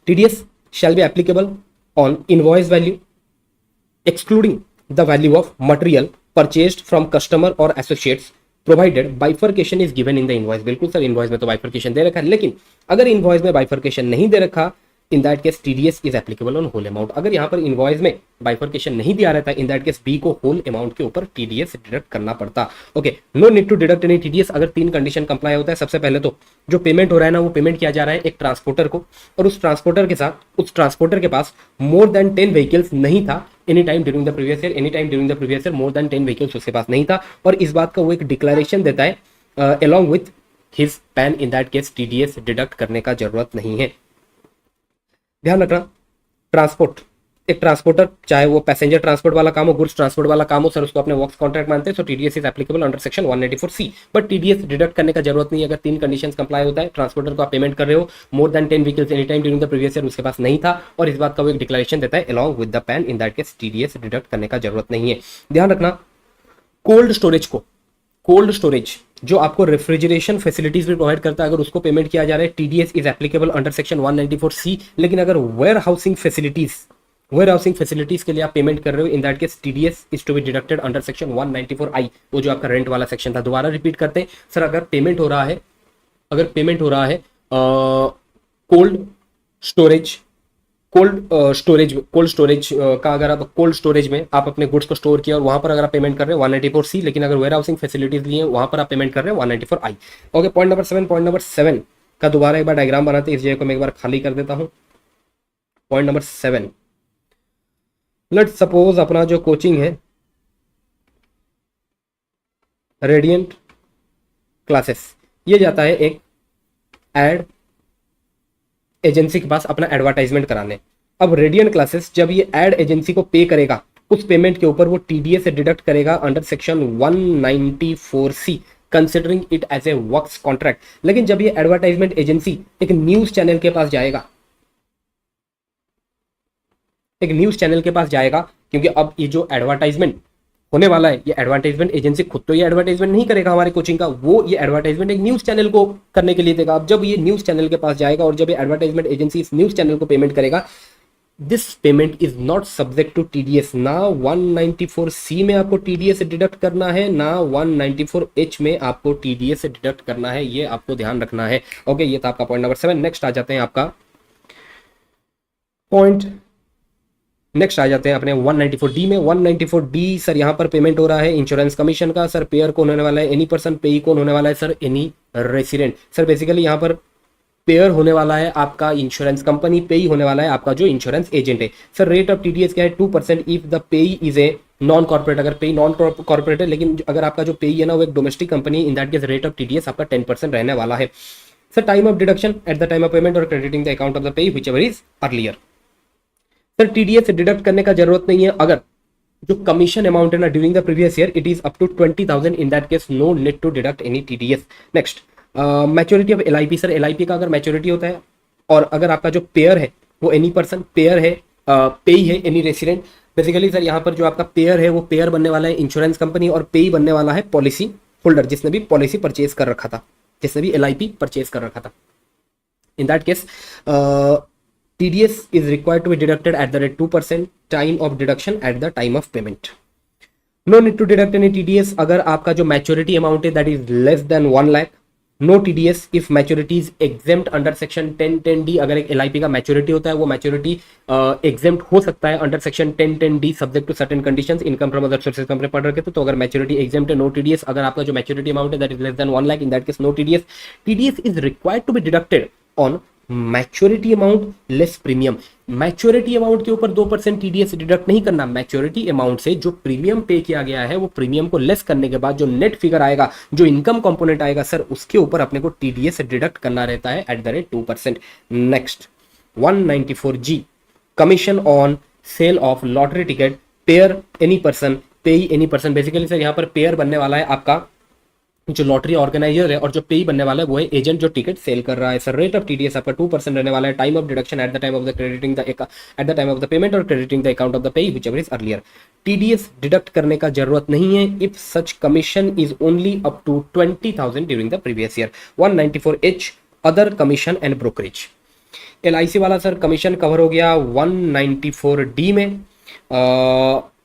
TDS shall be applicable on invoice value excluding the value of material purchased from customer or associates provided bifurcation is given in the invoice। बिल्कुल sir, invoice में तो bifurcation दे रखा है, लेकिन अगर इनवॉइस में बाइफर्केशन नहीं दे रखा, in that case TDS is applicable on whole amount. अगर यहाँ पर इनवॉइस में बाइफर्केशन नहीं दिया रहता, इन दैट केस बी को होल अमाउंट के ऊपर टीडीएस डिडक्ट करना पड़ता। Okay, no need to deduct any TDS अगर 3 कंडीशन कंप्लाई होता है। सबसे पहले तो जो पेमेंट हो रहा है ना, वो पेमेंट किया जा रहा है एक ट्रांसपोर्टर को, और उस ट्रांसपोर्टर के साथ उस ट्रांसपोर्टर के पास मोर देन 10 व्हीकल्स नहीं था any time during the previous year. Any time during the previous year more than 10 vehicles उसके पास नहीं था, और इस बात का वो एक डिक्लेरेशन देता है along with his pan. In that case TDS deduct करने का जरूरत नहीं है। ध्यान रखना, ट्रांसपोर्ट, एक ट्रांसपोर्टर चाहे वो पैसेंजर ट्रांसपोर्ट वाला काम हो, गुड्स ट्रांसपोर्ट वाला काम हो, सर उसको अपने वर्क्स कॉन्ट्रैक्ट मानते हैं, so TDS is applicable under section 194C। But TDS deduct करने का जरूरत नहीं है अगर 3 कंडीशंस कंप्लाई होता है। ट्रांसपोर्टर को आप पेमेंट कर रहे हो, मोर than 10 vehicles any time during the previous year उसके पास नहीं था, और इस बात का वो एक डिक्लेरेशन देता है along with the pan. In that case TDS deduct करने का जरूरत नहीं है। ध्यान रखना, कोल्ड स्टोरेज को, कोल्ड स्टोरेज जो आपको रेफ्रिजरेशन फैसिलिटीज भी प्रोवाइड करता है, अगर उसको पेमेंट किया जा रहा है, TDS is applicable under section 194C। लेकिन अगर वेयर हाउसिंग फैसिलिटीज के लिए आप पेमेंट कर रहे हो, in that case TDS is to be deducted under section 194I, वो जो आपका रेंट वाला सेक्शन था। दोबारा रिपीट करते हैं सर, अगर पेमेंट हो रहा है कोल्ड स्टोरेज का, अगर आप कोल्ड स्टोरेज में आप अपने गुड्स को स्टोर किया और वहां पर अगर आप पेमेंट कर रहे हो 194C, लेकिन अगर वेयर हाउसिंग फैसिलिटीज लिए वहां पर आप पेमेंट कर रहे हो 194I। ओके, पॉइंट नंबर 7 का दोबारा एक बार डायग्राम बनाते हैं। इस जगह को मैं एक बार खाली कर देता हूं। पॉइंट नंबर 7, लेट्स सपोज अपना जो कोचिंग है रेडियंट क्लासेस, ये जाता है एक एड एजेंसी के पास अपना एडवर्टाइजमेंट कराने। अब रेडियंट क्लासेस जब ये एड एजेंसी को पे करेगा, उस पेमेंट के ऊपर वो टीडीएस से डिडक्ट करेगा under section 194C, considering it as a works contract. लेकिन जब ये एडवर्टाइजमेंट एजेंसी एक न्यूज चैनल के पास जाएगा, क्योंकि अब ये जो एडवर्टाइजमेंट होने वाला है, ये एडवर्टाइजमेंट एजेंसी खुद तो ये एडवर्टाइजमेंट नहीं करेगा हमारे कोचिंग का, वो ये एडवर्टाइजमेंट एक न्यूज चैनल को करने के लिए देगा। अब जब ये न्यूज चैनल के पास जाएगा और जब ये एडवर्टाइजमेंट एजेंसी इस न्यूज चैनल को पेमेंट करेगा, this payment is not subject to TDS. ना 194C में आपको टीडीएस डिडक्ट करना है, ना 194H में आपको टीडीएस डिडक्ट करना है, ये आपको ध्यान रखना है। ओके, ये था आपका पॉइंट नंबर 7। नेक्स्ट आ जाते हैं अपने 194D में। 194D सर यहाँ पर पेमेंट हो रहा है इंश्योरेंस कमीशन का। सर पेयर कौन होने वाला है? Any person. पेई कौन होने वाला है? Sir any resident. Sir basically यहाँ पर पेयर होने वाला है आपका इंश्योरेंस कंपनी, पेई होने वाला है आपका जो इंश्योरेंस एजेंट है। सर रेट ऑफ टीडीएस क्या है? 2% इफ द पेई इज ए नॉन कॉर्पोरेट। अगर पेई नॉन कॉर्पोरेट है, लेकिन अगर आपका जो पेई है ना वो एक domestic company, in that case rate of TDS आपका 10% रहने वाला है। Sir time of deduction at the time of payment और crediting the account of the payee whichever is earlier. Sir TDS से डिडक्ट करने का जरूरत नहीं है अगर जो कमीशन अमाउंट है ना during the previous year it is up to 20,000, in that case no need to deduct any TDS. Next, maturity of LIP. Sir LIP का अगर मैच्योरिटी होता है और अगर आपका जो पेयर है वो एनी पर्सन पेयर है पेई है एनी रेसिडेंट। बेसिकली सर यहाँ पर जो आपका पेयर है वो पेयर बनने वाला है इंश्योरेंस कंपनी और पेई बनने वाला है पॉलिसी होल्डर, जिसने भी पॉलिसी परचेज कर रखा था, जिसने भी LIP परचेज कर रखा था। इन that case TDS is required to be deducted at the rate 2% time of deduction at the time of payment. No need to deduct any TDS अगर आपका जो maturity amount है that is less than 1 lakh. No TDS if maturity is exempt under section 1010D. अगर एक LIP का maturity होता है वो maturity exempt हो सकता है under section 1010D subject to certain conditions. income from other sources company पढ़ रखे तो अगर maturity exempt है no TDS. अगर आपका जो maturity amount है that is less than 1 lakh, in that case no TDS. TDS is required to be deducted on maturity amount less premium. Maturity amount के ऊपर 2% TDS डिडक्ट नहीं करना। Maturity amount से जो प्रीमियम पे किया गया है वो प्रीमियम को लेस करने के बाद जो नेट फिगर आएगा, जो इनकम कंपोनेंट आएगा सर, उसके ऊपर अपने को TDS डिडक्ट करना रहता है at the rate 2%। Next 194G commission on sale of lottery ticket pair any person पेई एनी पर्सन। बेसिकली सर यहाँ पर पेयर बनने वाला है आपका जो लॉटरी ऑर्गेनाइजर है और जो पेई बनने वाला है वो है एजेंट जो टिकट सेल कर रहा है। सर रेट ऑफ TDS आपका 2% रहने वाला है। Time of deduction at the time of the crediting the at the time of the payment और crediting the account of the payee whichever is earlier. TDS deduct करने का जरूरत नहीं है if such commission is only up to 20,000 during the previous year. 194H other commission and brokerage. LIC वाला sir commission cover हो गया 194D में।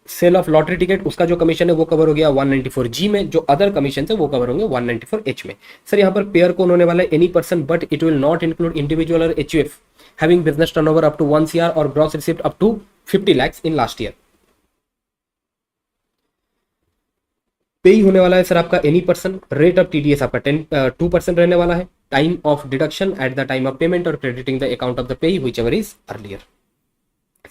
Cell of lottery ticket उसका जो कमीशन है वो कवर हो गया 194G में। जो अदर कमीशन है वो कवर होंगे 194H में। सर यहाँ पर पेयर कौन होने वाला है? Any person but it will not include individual और HUF having business turnover up to 1 CR और gross receipt up to 50 lakhs in last year. Payee होने वाला है सर आपका any person. Rate of TDS आपका 2% रहने वाला है। Time of deduction at the time of payment और crediting the account of the payee whichever is earlier.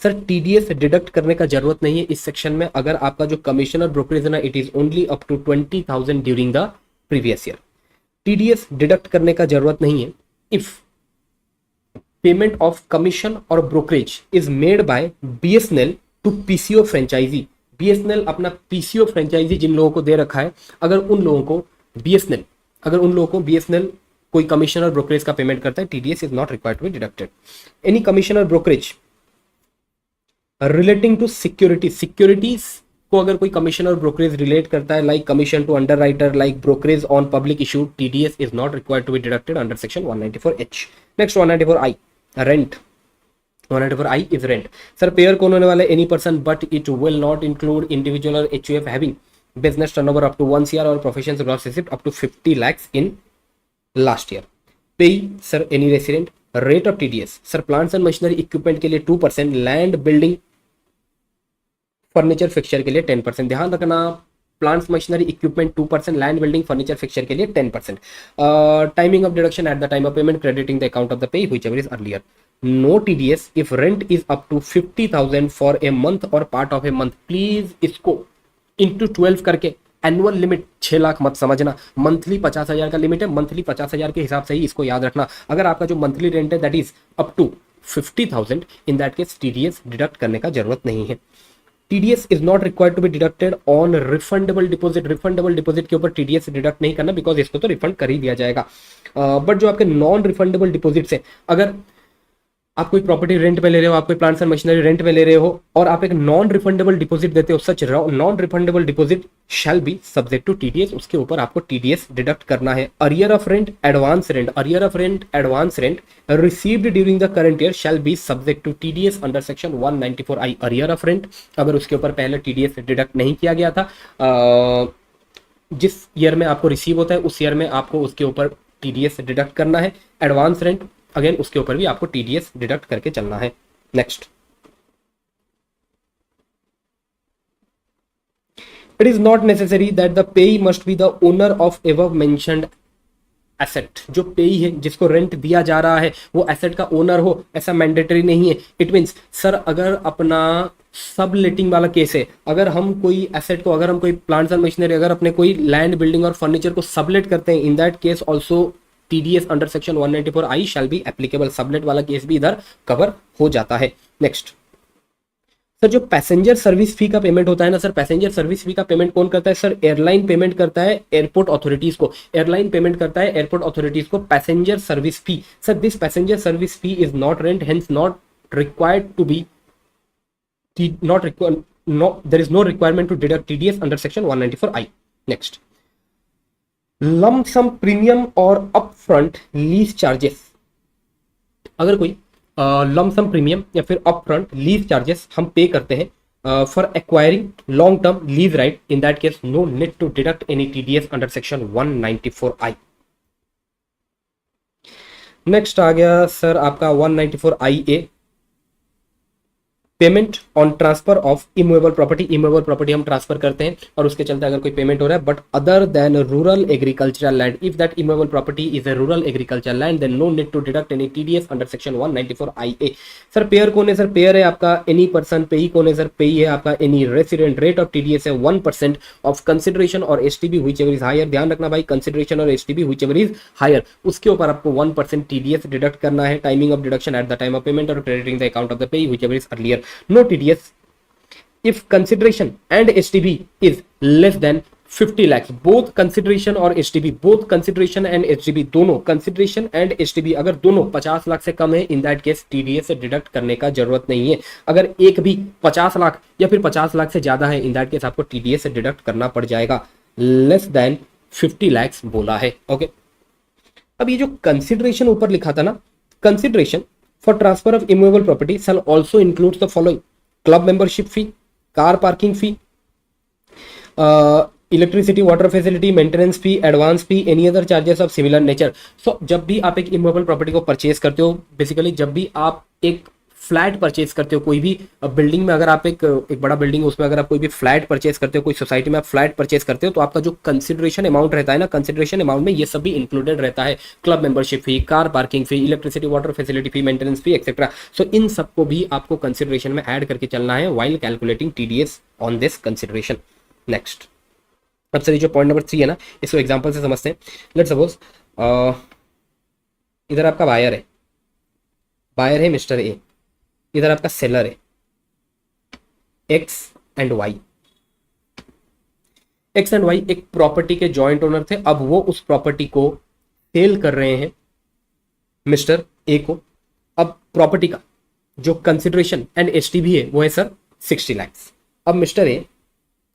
Sir TDS deduct करने का जरूरत नहीं है इस सेक्शन में अगर आपका जो कमीशन और ब्रोकरेज है ना it is only up to 20,000 during the previous year. TDS deduct करने का जरूरत नहीं है इफ पेमेंट ऑफ कमीशन और brokerage is made by BSNL to PCO franchisee. BSNL अपना PCO फ्रेंचाइजी जिन लोगों को दे रखा है, अगर उन लोगों को BSNL कोई कमीशन और ब्रोकरेज का पेमेंट करता है TDS is not required to be deducted. Any commission और ब्रोकरेज रिलेटिंग टू सिक्योरिटीज को अगर कोई कमीशन और ब्रोकरेज रिलेट करता है like commission to underwriter like brokerage on public issue TDS is not required to be deducted under section 194H। Next 194I rent. 194I is rent. Sir payer कौन होने वाला है? Any person but it will not include individual और HUF having business turnover up to 1 CR और professional gross receipt up to 50 lakhs in last year. Payee sir any resident. Rate of TDS sir plants and machinery equipment के लिए 2%, land building furniture fixture के लिए 10%। ध्यान रखना plants machinery equipment 2%, land building furniture fixture के लिए 10%। Timing of deduction at the time of payment crediting the account of the payee whichever is earlier. No TDS if rent is up to 50,000 for a month और part of a month. Please इसको into 12 करके annual limit 6 lakh मत समझना। Monthly 50,000 का limit है, monthly 50,000 के हिसाब से ही इसको याद रखना। अगर आपका जो मंथली रेंट है that is up to 50,000 in that case TDS deduct करने का जरूरत नहीं है। TDS is not required to be deducted on refundable deposit. Refundable deposit के ऊपर TDS डिडक्ट नहीं करना बिकॉज इसको तो रिफंड कर ही दिया जाएगा। बट जो आपके नॉन रिफंडेबल डिपॉजिट है, अगर आप कोई प्रॉपर्टी रेंट पे ले रहे हो, आप कोई प्लांट्स एंड मशीनरी रेंट पे ले रहे हो और आप एक नॉन रिफंडेबल डिपॉजिट देते हो, such non refundable deposit shall be subject to TDS। उसके ऊपर आपको TDS डिडक्ट करना है। Arrear of rent advance rent, arrear of rent advance rent received during the current year shall be subject to TDS under section 194I। Arrear of rent अगर उसके ऊपर पहले TDS deduct नहीं किया गया था, जिस ईयर में आपको रिसीव होता है उस ईयर में आपको उसके ऊपर TDS डिडक्ट करना है। एडवांस रेंट अगेन उसके ऊपर भी आपको TDS डिडक्ट करके चलना है। Next, it is not necessary that the payee must be the owner of above mentioned asset. जो पेई है जिसको रेंट दिया जा रहा है वो एसेट का ओनर हो ऐसा मैंडेटरी नहीं है। इट मीन्स सर अगर अपना सब लेटिंग वाला केस है, अगर हम कोई एसेट को, अगर हम कोई प्लांट्स एंड मशीनरी, अगर अपने कोई लैंड बिल्डिंग और फर्नीचर को सबलेट करते हैं, in that case also TDS under section 194I shall be applicable. Sublet वाला केस भी इधर कवर हो जाता है। नेक्स्ट सर, जो पैसेंजर सर्विस फी का पेमेंट होता है ना सर, पैसेंजर सर्विस फी का पेमेंट कौन करता है सर? एयरलाइन पेमेंट करता है एयरपोर्ट अथॉरिटीज को। एयरलाइन पेमेंट करता है एयरपोर्ट अथॉरिटीज को passenger service fee. Sir this passenger service fee is not rent, hence not required to be not require no there is no requirement to deduct TDS under section 194I. Next, lump sum premium और upfront lease charges. अगर कोई lump sum premium या फिर upfront lease charges हम पे करते हैं for acquiring long term lease right, in that case no need to deduct any TDS under section 194I. Next आ गया सर आपका 194IA, payment on transfer of immovable property. Immovable property हम transfer करते हैं और उसके चलते अगर कोई पेमेंट हो रहा है, but other than rural agricultural land, if that immovable property is a rural agricultural land, then no need to deduct any TDS under section 194IA. Sir payer कौन है? सर पेयर है आपका एनी पर्सन. पेई कौन है? Sir पेई है आपका any resident. Rate of TDS है 1% ऑफ कंसिडरेशन और एसटीबी व्हिचएवर इज हायर. ध्यान रखना भाई, कंसिडरेशन और एसटीबी व्हिचएवर इज हायर, उसके ऊपर आपको 1% टीडीएस डिडक्ट करना है. Timing of deduction at the time of payment और crediting the account of the payee whichever is earlier. No TDS if consideration and STB is less than 50 lakhs. both consideration और STB, both consideration and STB, दोनों consideration and STB अगर दोनों 50 लाख से कम है, in that case TDS से deduct करने का जरूरत नहीं है. अगर एक भी 50 लाख या फिर 50 लाख से ज्यादा है, in that case आपको TDS से डिडक्ट करना पड़ जाएगा. लेस देन 50 lakhs बोला है. ओके, अब ये जो कंसिडरेशन ऊपर लिखा था ना, consideration for transfer of immovable property shall also include the following: club membership fee, car parking fee, electricity water facility, maintenance fee, advance fee, any other charges of similar nature. So जब भी आप एक immovable property को purchase करते हो, basically जब भी आप एक फ्लैट परचेज करते हो, कोई भी बिल्डिंग में अगर आप एक बड़ा बिल्डिंग, उसमें अगर आप कोई भी फ्लैट परचेज करते हो, कोई सोसाइटी में आप फ्लैट परचेज करते हो, तो आपका जो कंसिडरेशन अमाउंट रहता है ना, कंसिडरेशन अमाउंट में ये सब भी इंक्लूडेड रहता है. Club membership fee, car parking fee, electricity water facility fee, maintenance fee etcetera. So इन सबको भी आपको कंसिडरेशन में ऐड करके चलना है while calculating TDS on this consideration. Next, अब सर ये जो पॉइंट नंबर 3 है ना, इसको एग्जाम्पल से समझते हैं. लेट्स सपोज इधर आपका बायर है मिस्टर ए, इधर आपका सेलर है X and Y. X and Y एक प्रॉपर्टी के जॉइंट ओनर थे. अब वो उस प्रॉपर्टी को सेल कर रहे हैं मिस्टर ए को. अब प्रॉपर्टी का जो कंसिडरेशन एंड एसटीबी है वो है सर 60 lakhs. अब मिस्टर ए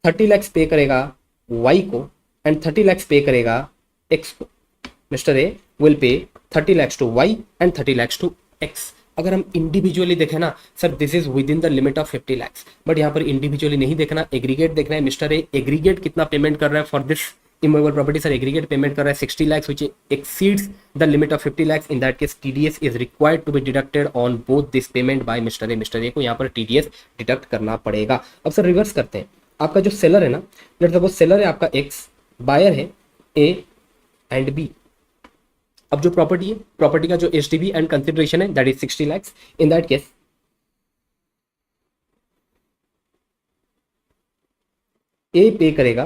30 lakhs पे करेगा वाई को एंड 30 lakhs पे करेगा एक्स को. Mister A will pay 30 lakhs to Y and 30 lakhs to X. अगर हम इंडिविजुअली देखें ना sir, this is within the limit of 50 lakhs, but यहाँ पर इंडिविजुअली नहीं देखना, एग्रीगेट देखना है. मिस्टर ए एग्रीगेट कितना पेमेंट कर रहा है for this immovable property? Sir aggregate payment कर रहा है 60 lakhs which exceeds the limit of 50 lakhs. in that case TDS is required to be deducted on both this payment by mister A. Mister A को यहाँ पर TDS deduct करना पड़ेगा. अब sir reverse करते हैं. आपका जो सेलर है ना, लेट्स सपोज सेलर है आपका एक्स, बायर है ए एंड बी. अब जो प्रॉपर्टी है, प्रॉपर्टी का जो एसटीबी एंड कंसिडरेशन है that is 60 lakhs. In that case A pay करेगा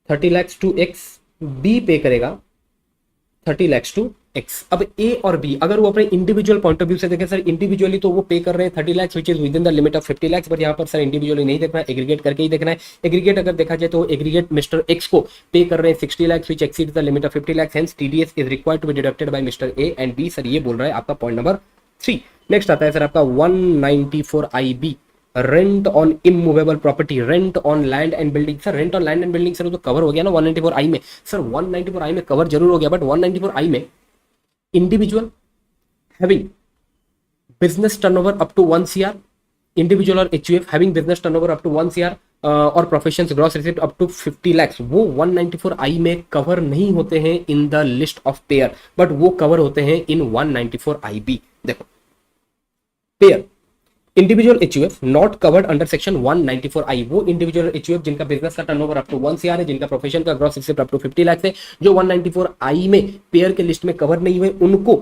30 lakhs टू एक्स, बी पे करेगा 30 lakhs टू एक्स. अब ए और बी अगर वो अपने इंडिविजुअल पॉइंट ऑफ व्यू से देखें, सर इंडिविजुअली तो वो पे कर रहे हैं 30 lakhs which is within the limit of 50 lakhs, but यहाँ पर सर इंडिविजुअली नहीं देखना है, एग्रीगेट करके ही देखना है. एग्रीगेट अगर देखा जाए तो एग्रीगेट मिस्टर एक्स को पे कर रहे हैं 60 lakhs which exceeds the limit of 50 lakhs. Hence TDS is required to be deducted by mister A and B. Sir ये बोल रहा है आपका पॉइंट नंबर 3. नेक्स्ट आता है सर आपका 194IB, rent on immovable property, rent on land and building. Sir rent on land and building sir तो cover हो गया ना 194I में. सर 194I में कवर जरूर हो गया, बट 194I में individual having business turnover up to 1 CR, individual और HUF having business turnover up to 1 CR और professions gross receipt up to 50 lakhs, वो 194I में कवर नहीं होते हैं in the list of payer, but वो cover होते हैं इन 194IB. देखो payer individual HUF not covered under section 194I. वो इंडिविजुअल एचयूएफ जिनका बिजनेस का टर्नओवर अप टू 1 CR है, जिनका प्रोफेशन का gross receipt up to 50 lakhs है, जो 194I में पेयर के लिस्ट में कवर नहीं हुए, उनको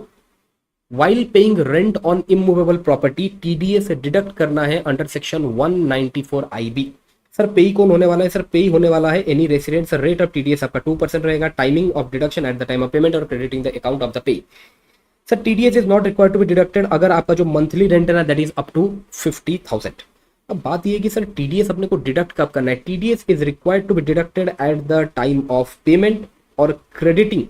while paying rent on immovable property TDS से डिडक्ट करना है under section 194IB. Sir payee कौन होने वाला है? सर पेई होने वाला है any resident. Sir rate of TDS आपका 2% रहेगा. Timing of deduction at the time of payment और crediting the account of the payee. Sir TDS is not required to be deducted अगर आपका जो मंथली रेंट है ना दैट इज अप टू 50,000. अब बात ये है कि सर टीडीएस अपने को डिडक्ट कब करना है? TDS is required to be deducted at the time of payment और crediting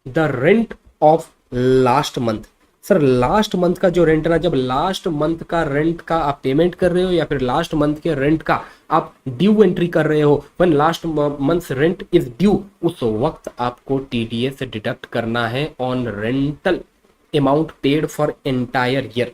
the rent of last month. Sir last month का जो रेंट है ना, जब लास्ट मंथ का रेंट का आप पेमेंट कर रहे हो या फिर लास्ट मंथ के रेंट का आप ड्यू एंट्री कर रहे हो, when last month's rent is due, उस वक्त आपको टीडीएस डिडक्ट करना है on rental amount paid for entire year.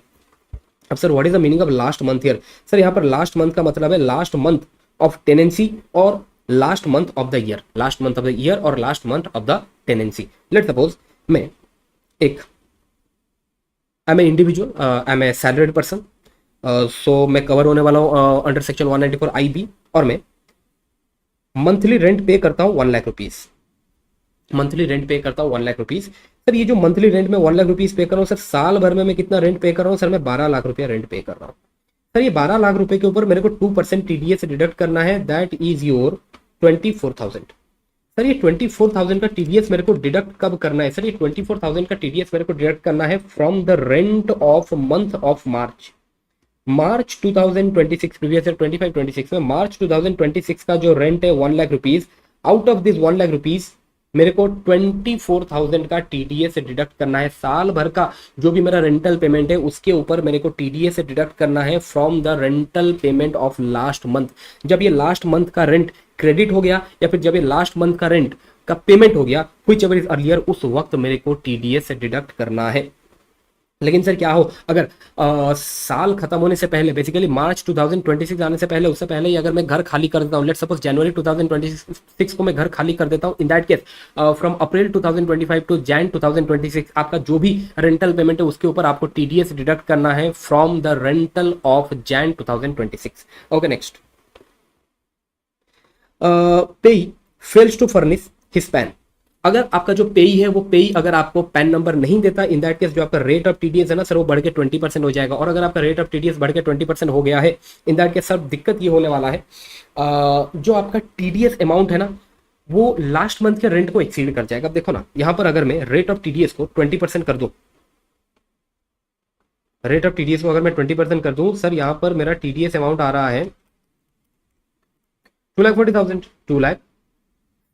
अब sir what is the meaning of last month year? Sir यहाँ पर लास्ट मंथ का मतलब है लास्ट मंथ ऑफ टेनेंसी और last month of the year, last month of the year और last month of the tenancy. Let suppose मैं एक I am A individual, I am a salaried person, so मैं cover होने वाला हूँ under section 194 IB, और मैं monthly rent पे करता हूँ 1 लाख रुपीज, मंथली रेंट पे करता हूँ 1 लाख रुपीज। सर ये जो मंथली रेंट में 1 लाख रुपीज पे कर रहा हूँ, सर साल भर में मैं कितना रेंट पे कर रहा हूँ? सर मैं 12 लाख रुपया रेंट पे कर रहा हूँ। सर ये 12 लाख रुपए के ऊपर मेरे को 2% टीडीएस डिडक्ट करना है, दैट इज योर 24,000। सर ये 24,000 का टीडीएस मेरे को डिडक्ट कब करना है? सर ये 24,000 का टीडीएस मेरे को डिडक्ट करना है from the rent of month of March 2026, previous year 25-26 में मार्च 2026 का जो रेंट है 1 lakh rupees, out of this 1 lakh rupees मेरे को 24,000 का टीडीएस डिडक्ट करना है। साल भर का जो भी मेरा रेंटल पेमेंट है उसके ऊपर मेरे को टीडीएस डिडक्ट करना है from the rental payment of last month. जब ये लास्ट मंथ का रेंट क्रेडिट हो गया या फिर जब ये लास्ट मंथ का रेंट का पेमेंट हो गया, व्हिच एवर इज अर्लियर, उस वक्त मेरे को टीडीएस डिडक्ट करना है। लेकिन सर क्या हो अगर साल खत्म होने से पहले, बेसिकली मार्च 2026 आने से पहले, उससे पहले ही अगर मैं घर खाली कर देता हूँ, लेट सपोज जनवरी 2026 को मैं घर खाली कर देता हूँ, in that case from April 2025 to Jan 2026 आपका जो भी रेंटल पेमेंट है उसके ऊपर आपको टीडीएस डिडक्ट करना है from the rental of Jan 2026। Okay next, payee fails to furnish his PAN. अगर आपका जो पेई है वो पेई अगर आपको पैन नंबर नहीं देता, इन दैट केस जो आपका रेट ऑफ टीडीएस है ना सर वो बढ़ के 20% हो जाएगा। और अगर आपका रेट ऑफ टीडीएस बढ़ के 20% हो गया है, इन दैट केस सर दिक्कत ये होने वाला है जो आपका टीडीएस अमाउंट है ना वो लास्ट मंथ के रेंट को एक्सीड कर जाएगा। अब देखो ना यहां पर अगर मैं रेट ऑफ टीडीएस को 20% कर दूं, रेट ऑफ टीडीएस को अगर मैं 20% कर दूं, सर यहां पर मेरा टीडीएस अमाउंट आ रहा है 2,40,000,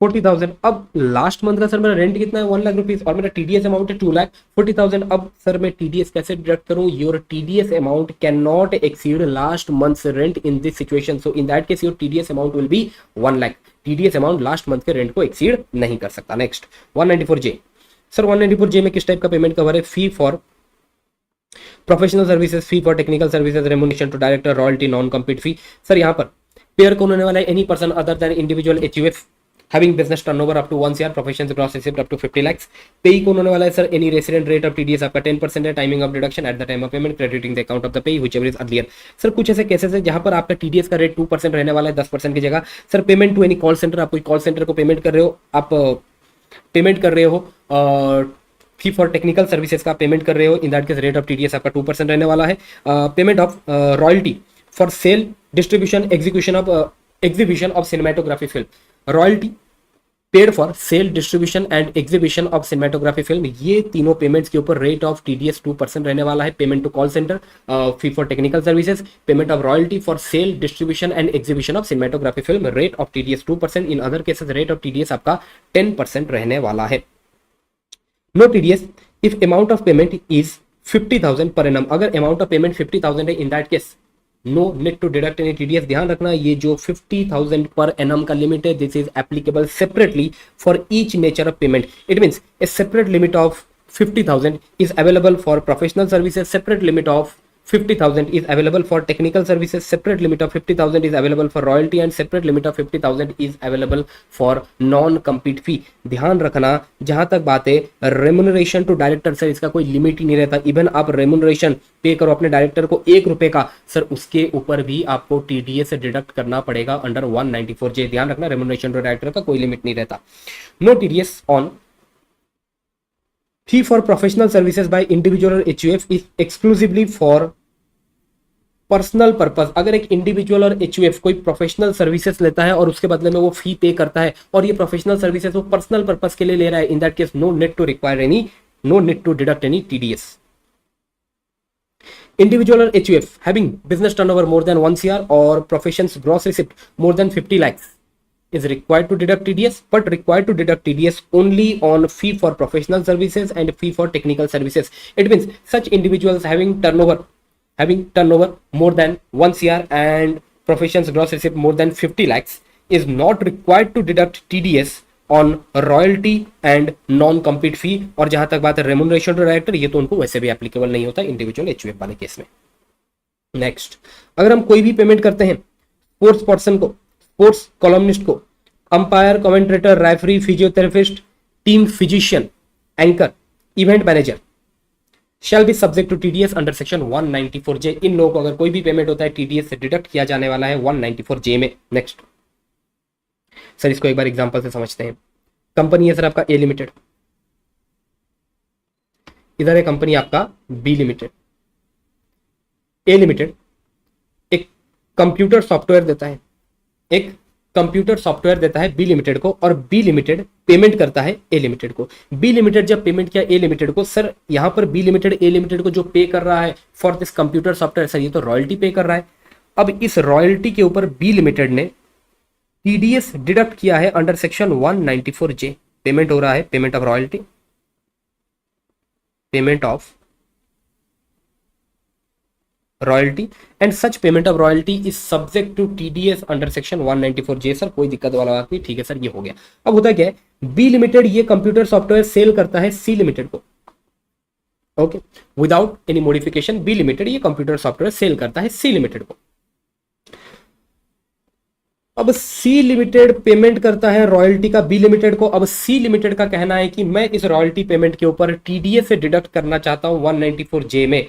2,40,000। अब लास्ट मंथ का सर मेरा रेंट कितना है 1 लाख रुपीज और मेरा टीडीएस अमाउंट है 2,40,000। अब सर मैं टीडीएस कैसे डिडक्ट करूं? Your TDS amount can not exceed last month's rent in this situation, so in that case your TDS amount will B 1 lakh. TDS amount last month के rent को exceed नहीं कर सकता। नेक्स्ट 194J, सर 194J में किस type का payment cover है? Fee for professional services, fee for technical services, remuneration to director, royalty, non compete fee. Sir यहाँ पर पेयर कौन होने वाला है? Any person other than individual HUF having business turnover up to 1 CR, professions gross receipt up to 50 lakhs। पेई कौन होने वाला है sir? Any resident, rate of TDS आपका 10% है, timing of deduction at the time of payment, crediting the account of the payee whichever is earlier. Sir कुछ ऐसे cases है जहां पर आपका टीडीएस का रेट 2% रहने वाला है 10% की जगह। Sir payment to any call centre, आप कोई कॉल सेंटर को पेमेंट कर रहे हो, आप पेमेंट कर रहे हो फी फॉर टेक्निकल सर्विसेज का पेमेंट कर रहे हो, in that case rate of TDS आपका 2% रहने वाला है। Payment of royalty for sale, distribution, exhibition of cinematography film, royalty paid for sale, distribution and exhibition of cinematography film, ये तीनों पेमेंट्स के ऊपर रेट ऑफ टीडीएस 2% रहने वाला है। Payment to call centre, fee for technical services, payment of royalty for sale, distribution and exhibition of cinematography film, rate of TDS 2%। In other cases rate of TDS आपका 10% रहने वाला है। No TDS if amount of payment is 50,000 per annum. अगर amount of payment 50,000 है, in that case no need to deduct any TDS. ध्यान रखना ये जो 50,000 पर एनम का लिमिट है, this is applicable separately for each nature of payment. It means A separate limit of 50,000 is available for professional services, separate limit of 50,000 is available for technical services, separate limit of 50,000 is available for royalty and separate limit of 50,000 is available for non compete fee। ध्यान रखना जहां तक बात है remuneration to director, sir इसका कोई limit ही नहीं रहता। इवन आप रेम्युनरेशन पे करो अपने डायरेक्टर को 1 रुपए का, सर उसके ऊपर भी आपको टीडीएस डिडक्ट करना पड़ेगा अंडर 194J। ध्यान रखना रेम्युनरेशन टू डायरेक्टर का कोई लिमिट नहीं रहता। No TDS on fee for professional services by individual or HUF is exclusively for personal purpose. अगर एक इंडिविजुअल और एचयूएफ कोई प्रोफेशनल सर्विसेज लेता है और उसके बदले में वो फी पे करता है और ये प्रोफेशनल सर्विसेज वो पर्सनल पर्पस के लिए ले रहा है, in that case no need to require any, no need to deduct any TDS. Individual और HUF having business turnover more than 1 CR और professions gross receipt more than 50 lakhs, is required to deduct TDS, but required to deduct TDS only on fee for professional services and fee for technical services. It means such individuals having turnover more than 1 CR and professions gross receipt more than 50 lakhs is not required to deduct TDS on royalty and non compete fee. और जहां तक बात है remuneration to director, ये तो उनको वैसे भी एप्लीकेबल नहीं होता इंडिविजुअल HUF वाले केस में. नेक्स्ट, अगर हम कोई भी पेमेंट करते हैं स्पोर्ट्स पर्सन को, स्पोर्ट्स कॉलमनिस्ट को, umpire, commentator, referee, physiotherapist, team physician, anchor, event manager shall be subject to TDS under section 194J. इन लोगों को अगर कोई भी पेमेंट होता है टीडीएस से डिडक्ट किया जाने वाला है 194J में. नेक्स्ट सर, इसको एक बार एग्जांपल से समझते हैं. कंपनी है सर आपका ए लिमिटेड, इधर है कंपनी आपका बी लिमिटेड. ए लिमिटेड एक कंप्यूटर सॉफ्टवेयर देता है बी लिमिटेड को, और बी लिमिटेड पेमेंट करता है ए लिमिटेड को. बी लिमिटेड जब पेमेंट किया ए लिमिटेड को, सर यहां पर बी लिमिटेड ए लिमिटेड को जो पे कर रहा है for this computer software, sir ये तो रॉयल्टी पे कर रहा है. अब इस रॉयल्टी के ऊपर बी लिमिटेड ने टीडीएस डिडक्ट किया है अंडर सेक्शन 194J. पेमेंट हो रहा है payment of royalty, payment of royalty, and such payment of royalty is subject to TDS under section 194J. Sir कोई दिक्कत वाला बात नहीं, ठीक है सर ये हो गया. अब होता क्या है, बी लिमिटेड ये कंप्यूटर सॉफ्टवेयर सेल करता है सी लिमिटेड को. Okay, without any modification B limited ये कंप्यूटर सॉफ्टवेयर सेल करता है सी लिमिटेड को. अब सी लिमिटेड पेमेंट करता है रॉयल्टी का बी लिमिटेड को. अब सी लिमिटेड का कहना है कि मैं इस रॉयल्टी पेमेंट के ऊपर टीडीएस से डिडक्ट करना चाहता हूं 194J में.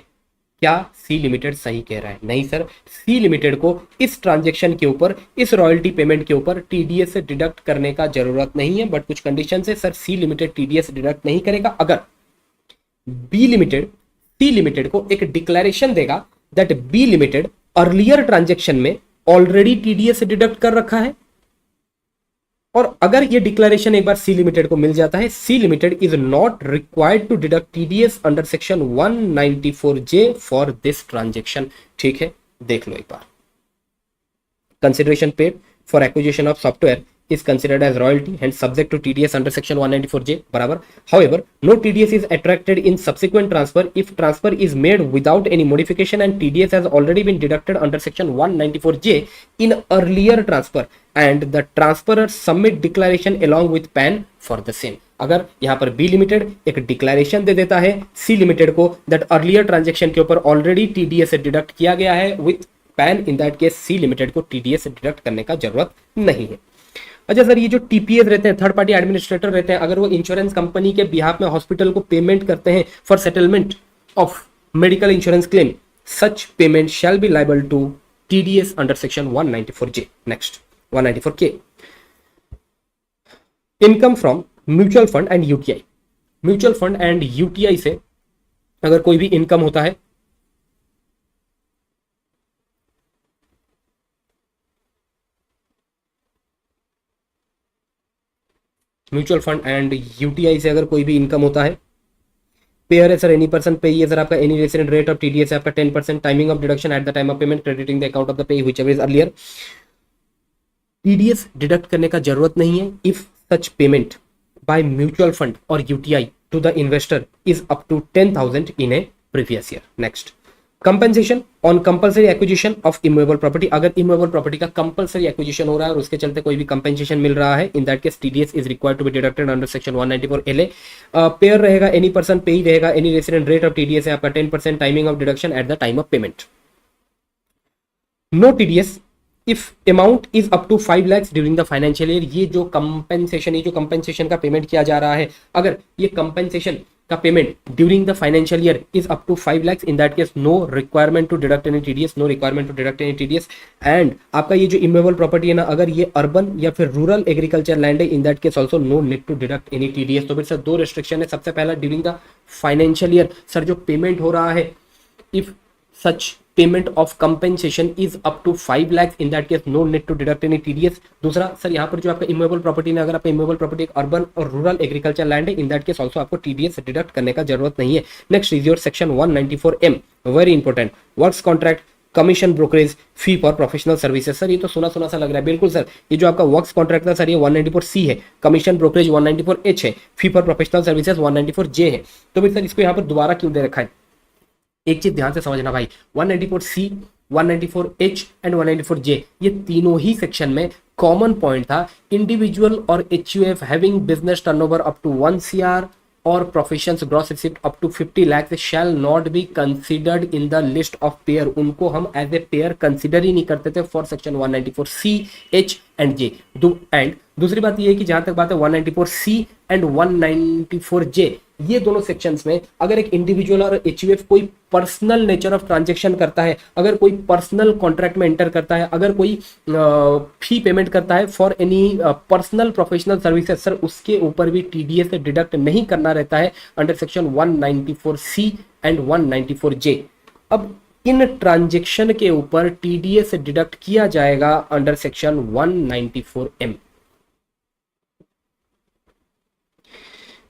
क्या सी लिमिटेड सही कह रहा है? नहीं सर, सी लिमिटेड को इस ट्रांजैक्शन के ऊपर, इस रॉयल्टी पेमेंट के ऊपर टीडीएस से डिडक्ट करने का जरूरत नहीं है. बट कुछ कंडीशन से sir C limited TDS deduct नहीं करेगा अगर बी लिमिटेड सी लिमिटेड को एक डिक्लेरेशन देगा that B limited earlier transaction में ऑलरेडी टीडीएस से डिडक्ट कर रखा है. और अगर ये डिक्लेरेशन एक बार सी लिमिटेड को मिल जाता है, C limited is not required to deduct TDS under section 194J for this transaction. ठीक है, देख लो एक बार. Consideration paid for acquisition of software is considered as royalty and subject to TDS under section 194J बराबर. However, no TDS is attracted in subsequent transfer if transfer is made without any modification and TDS has already been deducted under section 194J in earlier transfer and the transferor submit declaration along with PAN for the same. अगर यहाँ पर B limited एक declaration दे देता है C limited को that earlier transaction के ऊपर ऑलरेडी टीडीएस से डिडक्ट किया गया है with PAN, in that case C limited को टीडीएस से डिडक्ट करने का जरूरत नहीं है. अच्छा सर, ये जो टीपीएस रहते हैं, थर्ड पार्टी एडमिनिस्ट्रेटर रहते हैं, अगर वो इंश्योरेंस कंपनी के बिहाफ में हॉस्पिटल को पेमेंट करते हैं for settlement of medical insurance claim, such payment shall be liable to TDS under section 194J. नेक्स्ट 194K, income from mutual fund and UTI. Mutual fund and UTI से अगर कोई भी इनकम होता है, म्यूचुअल फंड एंड यूटीआई से अगर कोई भी इनकम होता है, पेयर है सर एनी पर्सन, पे है सर आपका any resident, rate of TDS है आपका 10%, timing of deduction at the time of payment, crediting the account of the payee whichever is earlier. TDS deduct करने का जरूरत नहीं है if such payment by mutual fund और UTI to the investor is up to 10,000 in a previous year. Next, compensation on compulsory acquisition of immovable property. अगर immovable property का compulsory acquisition हो रहा है और उसके चलते कोई भी कंपेंसेशन मिल रहा है, in that case TDS is required to be deducted under section 194LA. Payer रहेगा एनी पर्सन, पे ही रहेगा any resident, rate of TDS है आपका 10%, timing of deduction at the time of payment. No TDS if amount is up to 5 lakhs during the financial year. ये जो compensation का payment किया जा रहा है, अगर ये कंपेंसेशन का payment during the financial year is up to 5 lakhs, in that case no requirement to deduct any TDS, no requirement to deduct any TDS. And आपका ये जो इमूवेबल प्रॉपर्टी है ना, अगर ये अर्बन या फिर रूरल एग्रीकल्चर लैंड है, in that case also no need to deduct any TDS. तो फिर सर दो रिस्ट्रिक्शन है. सबसे पहला, during the financial year sir जो पेमेंट हो रहा है, if such payment of compensation is up to 5 lakhs, in that case no need to deduct any TDS. दूसरा सर, यहाँ पर जो आपका इमूवेबल प्रॉपर्टी है, अगर आपका इमूवेबल प्रॉपर्टी एक अर्बन और रूरल एग्रीकल्चर लैंड है, इन दैट केस ऑल्सो आपको टीडीएस डिडक्ट करने का जरूरत नहीं है. Next is your section 194M, very important. Works contract commission brokerage fee for professional services. Sir ये तो सुना सुना सा लग रहा है। बिल्कुल सर, ये जो आपका वर्क्स कॉन्ट्रैक्ट था सर ये 194C है, कमीशन ब्रोकरेज 194H है, fee for professional services 194J है। तो भाई सर इसको यहाँ पर दोबारा क्यों दे रखा है? एक चीज ध्यान से समझना भाई, 194C, 194H एंड 194J ये तीनों ही सेक्शन में कॉमन पॉइंट था, इंडिविजुअल और HUF having business turnover up to 1 CR और professions gross receipt up to 50 lakh shall not be considered in the list of payer. उनको हम एज ए पेयर कंसिडर ही नहीं करते थे for section 194C, H and J। And दूसरी बात ये है कि जहां तक बात है 194C एंड 194J ये दोनों सेक्शंस में अगर एक इंडिविजुअल और HUF कोई पर्सनल नेचर ऑफ ट्रांजैक्शन करता है, अगर कोई पर्सनल कॉन्ट्रैक्ट में एंटर करता है, अगर कोई फी पेमेंट करता है for any personal professional services, sir उसके ऊपर भी TDS से डिडक्ट नहीं करना रहता है under section 194C and 194J। अब इन ट्रांजैक्शन के ऊपर TDS से डिडक्ट किया जाएगा अंडर सेक्शन 194M।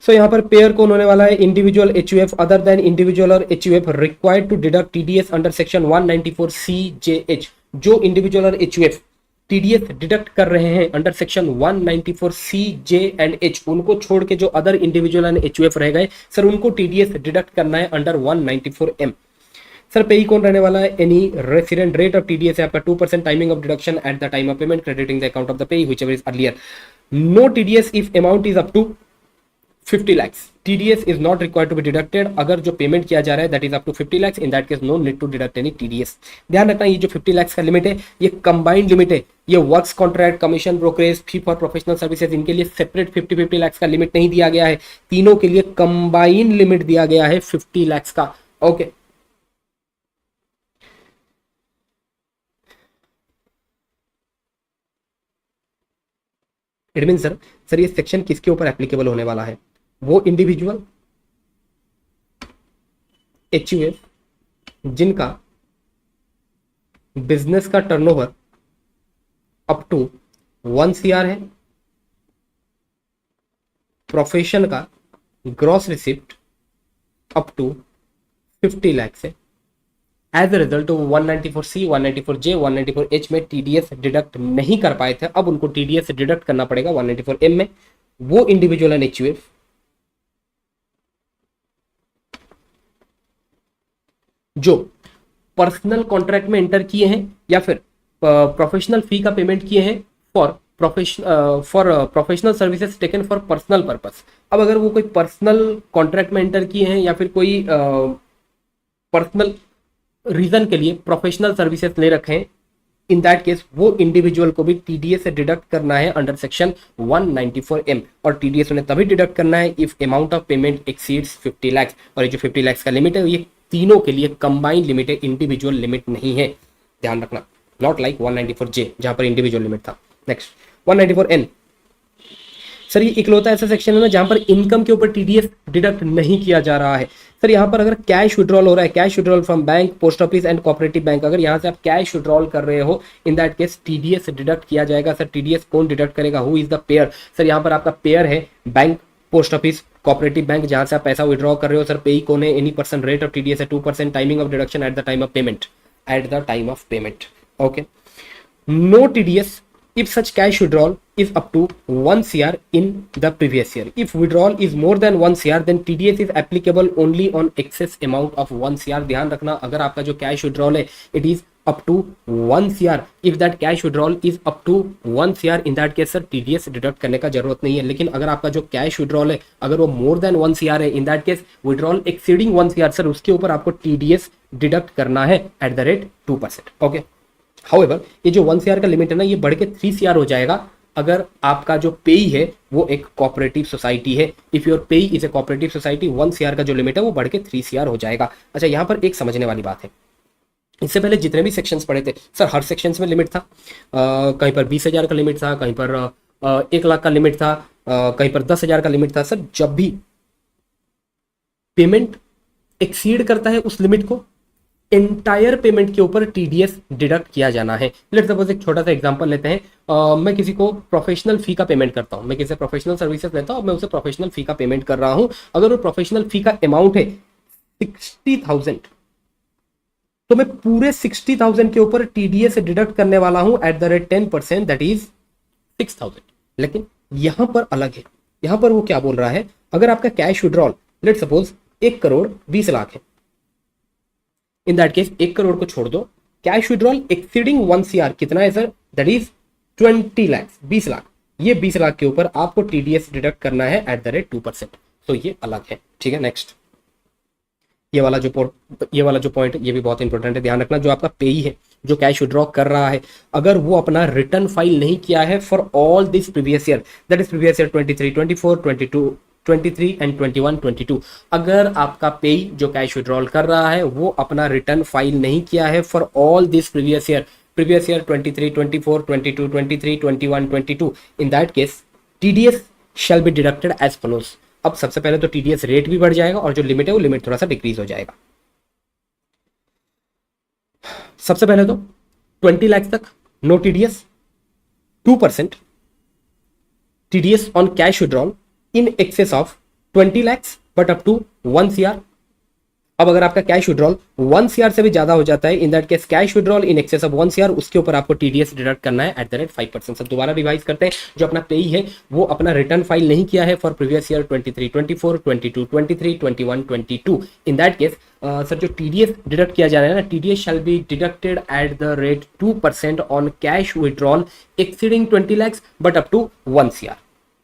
सो यहाँ पर पेयर कौन होने वाला है? Individual HUF other than individual और HUF required to deduct TDS under section 194CJH। जो इंडिविजुअल और HUF TDS डिडक्ट कर रहे हैं under section 194CJ and H, उनको छोड़ के जो अदर इंडिविजुअल एंड HUF रह गए सर उनको TDS डिडक्ट करना है अंडर 194M। सर पेई कौन रहने वाला है? Any resident rate of TDS है आपका 2% timing of deduction at the time of payment crediting the account of the payee whichever is earlier. No TDS if amount is up to 50 lakhs। TDS is not required to be deducted। अगर जो payment किया जा रहा है that is up to 50 lakhs, in that case no need to deduct any TDS। ध्यान रखना ये जो 50 lakhs का लिमिट है ये कंबाइंड लिमिट है, ये works contract, commission brokerage, fee for professional services इनके लिए सेपरेट 50 lakhs का लिमिट नहीं दिया गया है, तीनों के लिए कंबाइंड लिमिट दिया गया है 50 lakhs का। ओके एडमिन सर ये सेक्शन किसके ऊपर एप्लीकेबल होने वाला है? वो इंडिविजुअल HUF जिनका बिजनेस का टर्नओवर अप टू 1 CR है, प्रोफेशन का gross receipt up to 50 lakhs है। As a result 194C, 194J, 194H में TDS डिडक्ट नहीं कर पाए थे, अब उनको TDS डिडक्ट करना पड़ेगा 194M में। वो इंडिविजुअल एंड HUF जो पर्सनल कॉन्ट्रैक्ट में एंटर किए हैं या फिर प्रोफेशनल फी का पेमेंट किए हैं for professional services taken for personal purpose. अब अगर वो कोई पर्सनल कॉन्ट्रैक्ट में एंटर किए हैं या फिर कोई पर्सनल रीजन के लिए प्रोफेशनल सर्विसेज ले रखे हैं, इन दैट केस वो इंडिविजुअल को भी TDS से डिडक्ट करना है अंडर सेक्शन 194M। और TDS उन्हें तभी डिडक्ट करना है if amount of payment exceeds 50 lakhs। और ये जो 50 lakhs का लिमिट है ये तीनों के लिए कंबाइंड लिमिट है, इंडिविजुअल लिमिट नहीं है, ध्यान रखना। नॉट लाइक 194J जहां पर इंडिविजुअल लिमिट था। Next 194N। सर ये इकलौता ऐसा सेक्शन है ना जहां पर इनकम के ऊपर TDS डिडक्ट नहीं किया जा रहा है। सर यहाँ पर अगर कैश विड्रॉल हो रहा है, cash withdrawal from bank, post office and cooperative bank, अगर यहाँ से आप कैश विड्रॉल कर रहे हो in that case TDS deduct किया जाएगा। सर TDS कौन डिडक्ट करेगा? Who is the pair? Sir यहाँ पर आपका पेयर है bank, post office, cooperative bank, जहां से आप पैसा विड्रॉ कर रहे हो। सर पेई कौन है? Any person, rate of TDS है 2%, timing of deduction at the time of payment, at the time of payment. Okay no TDS if such cash withdrawal is up to 1 CR in the previous year. If withdrawal is more than 1 CR then TDS is applicable only on excess amount of 1 CR। ध्यान रखना अगर आपका जो cash withdrawal है it is up to 1 CR, if that cash withdrawal is up to 1 CR in that case sir TDS deduct करने का जरूरत नहीं है। लेकिन अगर आपका जो कैश विड्रॉल है अगर वो मोर देन 1 CR है in that case withdrawal exceeding 1 CR sir उसके ऊपर आपको TDS डिडक्ट करना है at the rate 2%। Okay however ये जो 1 CR का लिमिट है ना ये बढ़ के 3 CR हो जाएगा अगर आपका जो पेई है वो एक कोऑपरेटिव सोसाइटी है। इफ योर पेई is a cooperative society 1 CR का जो लिमिट है वो बढ़ के 3 CR हो जाएगा। अच्छा यहाँ पर एक समझने वाली बात है, इससे पहले जितने भी सेक्शंस पढ़े थे सर हर सेक्शंस में लिमिट था, कहीं पर 20,000 का लिमिट था, कहीं पर 1 लाख का लिमिट था, कहीं पर 10,000 का लिमिट था। सर जब भी पेमेंट एक्सीड करता है उस लिमिट को एंटायर पेमेंट के ऊपर TDS डिडक्ट किया जाना है। लेट्स सपोज एक छोटा सा एग्जांपल लेते हैं, मैं किसी को प्रोफेशनल फी का पेमेंट करता हूं, मैं किसी प्रोफेशनल सर्विसेज लेता हूं, मैं उसे प्रोफेशनल फी का पेमेंट कर रहा हूं, अगर वो प्रोफेशनल फी का अमाउंट है 60,000 तो मैं पूरे 60,000 के ऊपर टीडीएस डिडक्ट करने वाला हूं eight the rate 10%, that is 6,000। लेकिन यहां पर अलग है, यहां पर वो क्या बोल रहा है, अगर आपका कैश विड्रॉल लेट सपोज 1,20,00,000 है, इन दैट केस 1 करोड़ को छोड़ दो, कैश विड्रॉल एक्सीडिंग 1 CR कितना है sir, that is 20 lakh, 20 lakh. ये 20 लाख के ऊपर आपको टीडीएस डिडक्ट करना है एट द रेट 2%। तो ये अलग है, ठीक है। नेक्स्ट ये वाला जो पॉइंट ये भी बहुत इंपॉर्टेंट है, ध्यान रखना। जो आपका पेई है, जो कैश विड्रॉ कर रहा है, अगर वो अपना रिटर्न फाइल नहीं किया है for all this previous year, that is previous year 23, 24, 22, 23 and 21, 22, अगर आपका पेई जो कैश विड्रॉल कर रहा है वो अपना रिटर्न फाइल नहीं किया है for all this previous year 23, 24, 22, 23, 21, 22, in that case TDS shall be deducted as follows. अब सबसे पहले तो टीडीएस रेट भी बढ़ जाएगा और जो लिमिट है वो लिमिट थोड़ा सा डिक्रीज हो जाएगा। सबसे पहले तो 20 लाख तक no TDS, 2% TDS on cash withdrawal in excess of 20 lakhs but up to 1 CR। अब अगर आपका कैश विड्रॉल 1 CR से भी ज्यादा हो जाता है, in that case cash withdrawal in excess of 1 CR, उसके ऊपर आपको टीडीएस डिडक्ट करना है एट द रेट 5%। सब दोबारा रिवाइज करते हैं, जो अपना पेई है वो अपना रिटर्न फाइल नहीं किया है for previous year 23, 24, 22, 23, 21, 22, in that case sir जो टीडीएस डिडक्ट किया जा रहा है ना, TDS shall be deducted at the rate 2% on cash withdrawal exceeding 20 lakhs but up to 1 CR।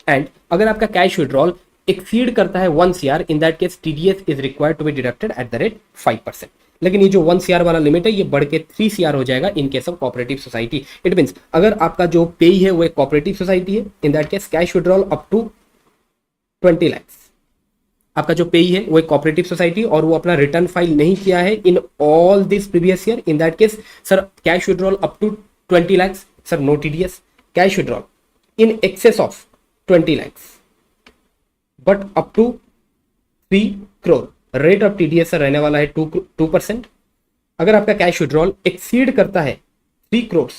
And अगर आपका कैश विड्रॉल एक्सीड करता है 1 CR, in that case TDS is required to be deducted at the rate 5%। लेकिन ये जो 1 CR वाला limit है ये बढ़ के 3 CR हो जाएगा इन case of cooperative society. It means अगर आपका जो पेई है वो एक कोऑपरेटिव सोसाइटी है, in that case cash withdrawal up to 20 lakhs, आपका जो पेई है वो एक कोऑपरेटिव सोसाइटी और वो अपना रिटर्न फाइल नहीं किया है in all this previous year, in that case sir cash withdrawal up to 20 lakhs, sir no TDS. Cash withdrawal in excess of 20 lakhs but up to 3 crore, rate of TDS रहने वाला है 2%। अगर आपका cash withdrawal exceed करता है 3 crores,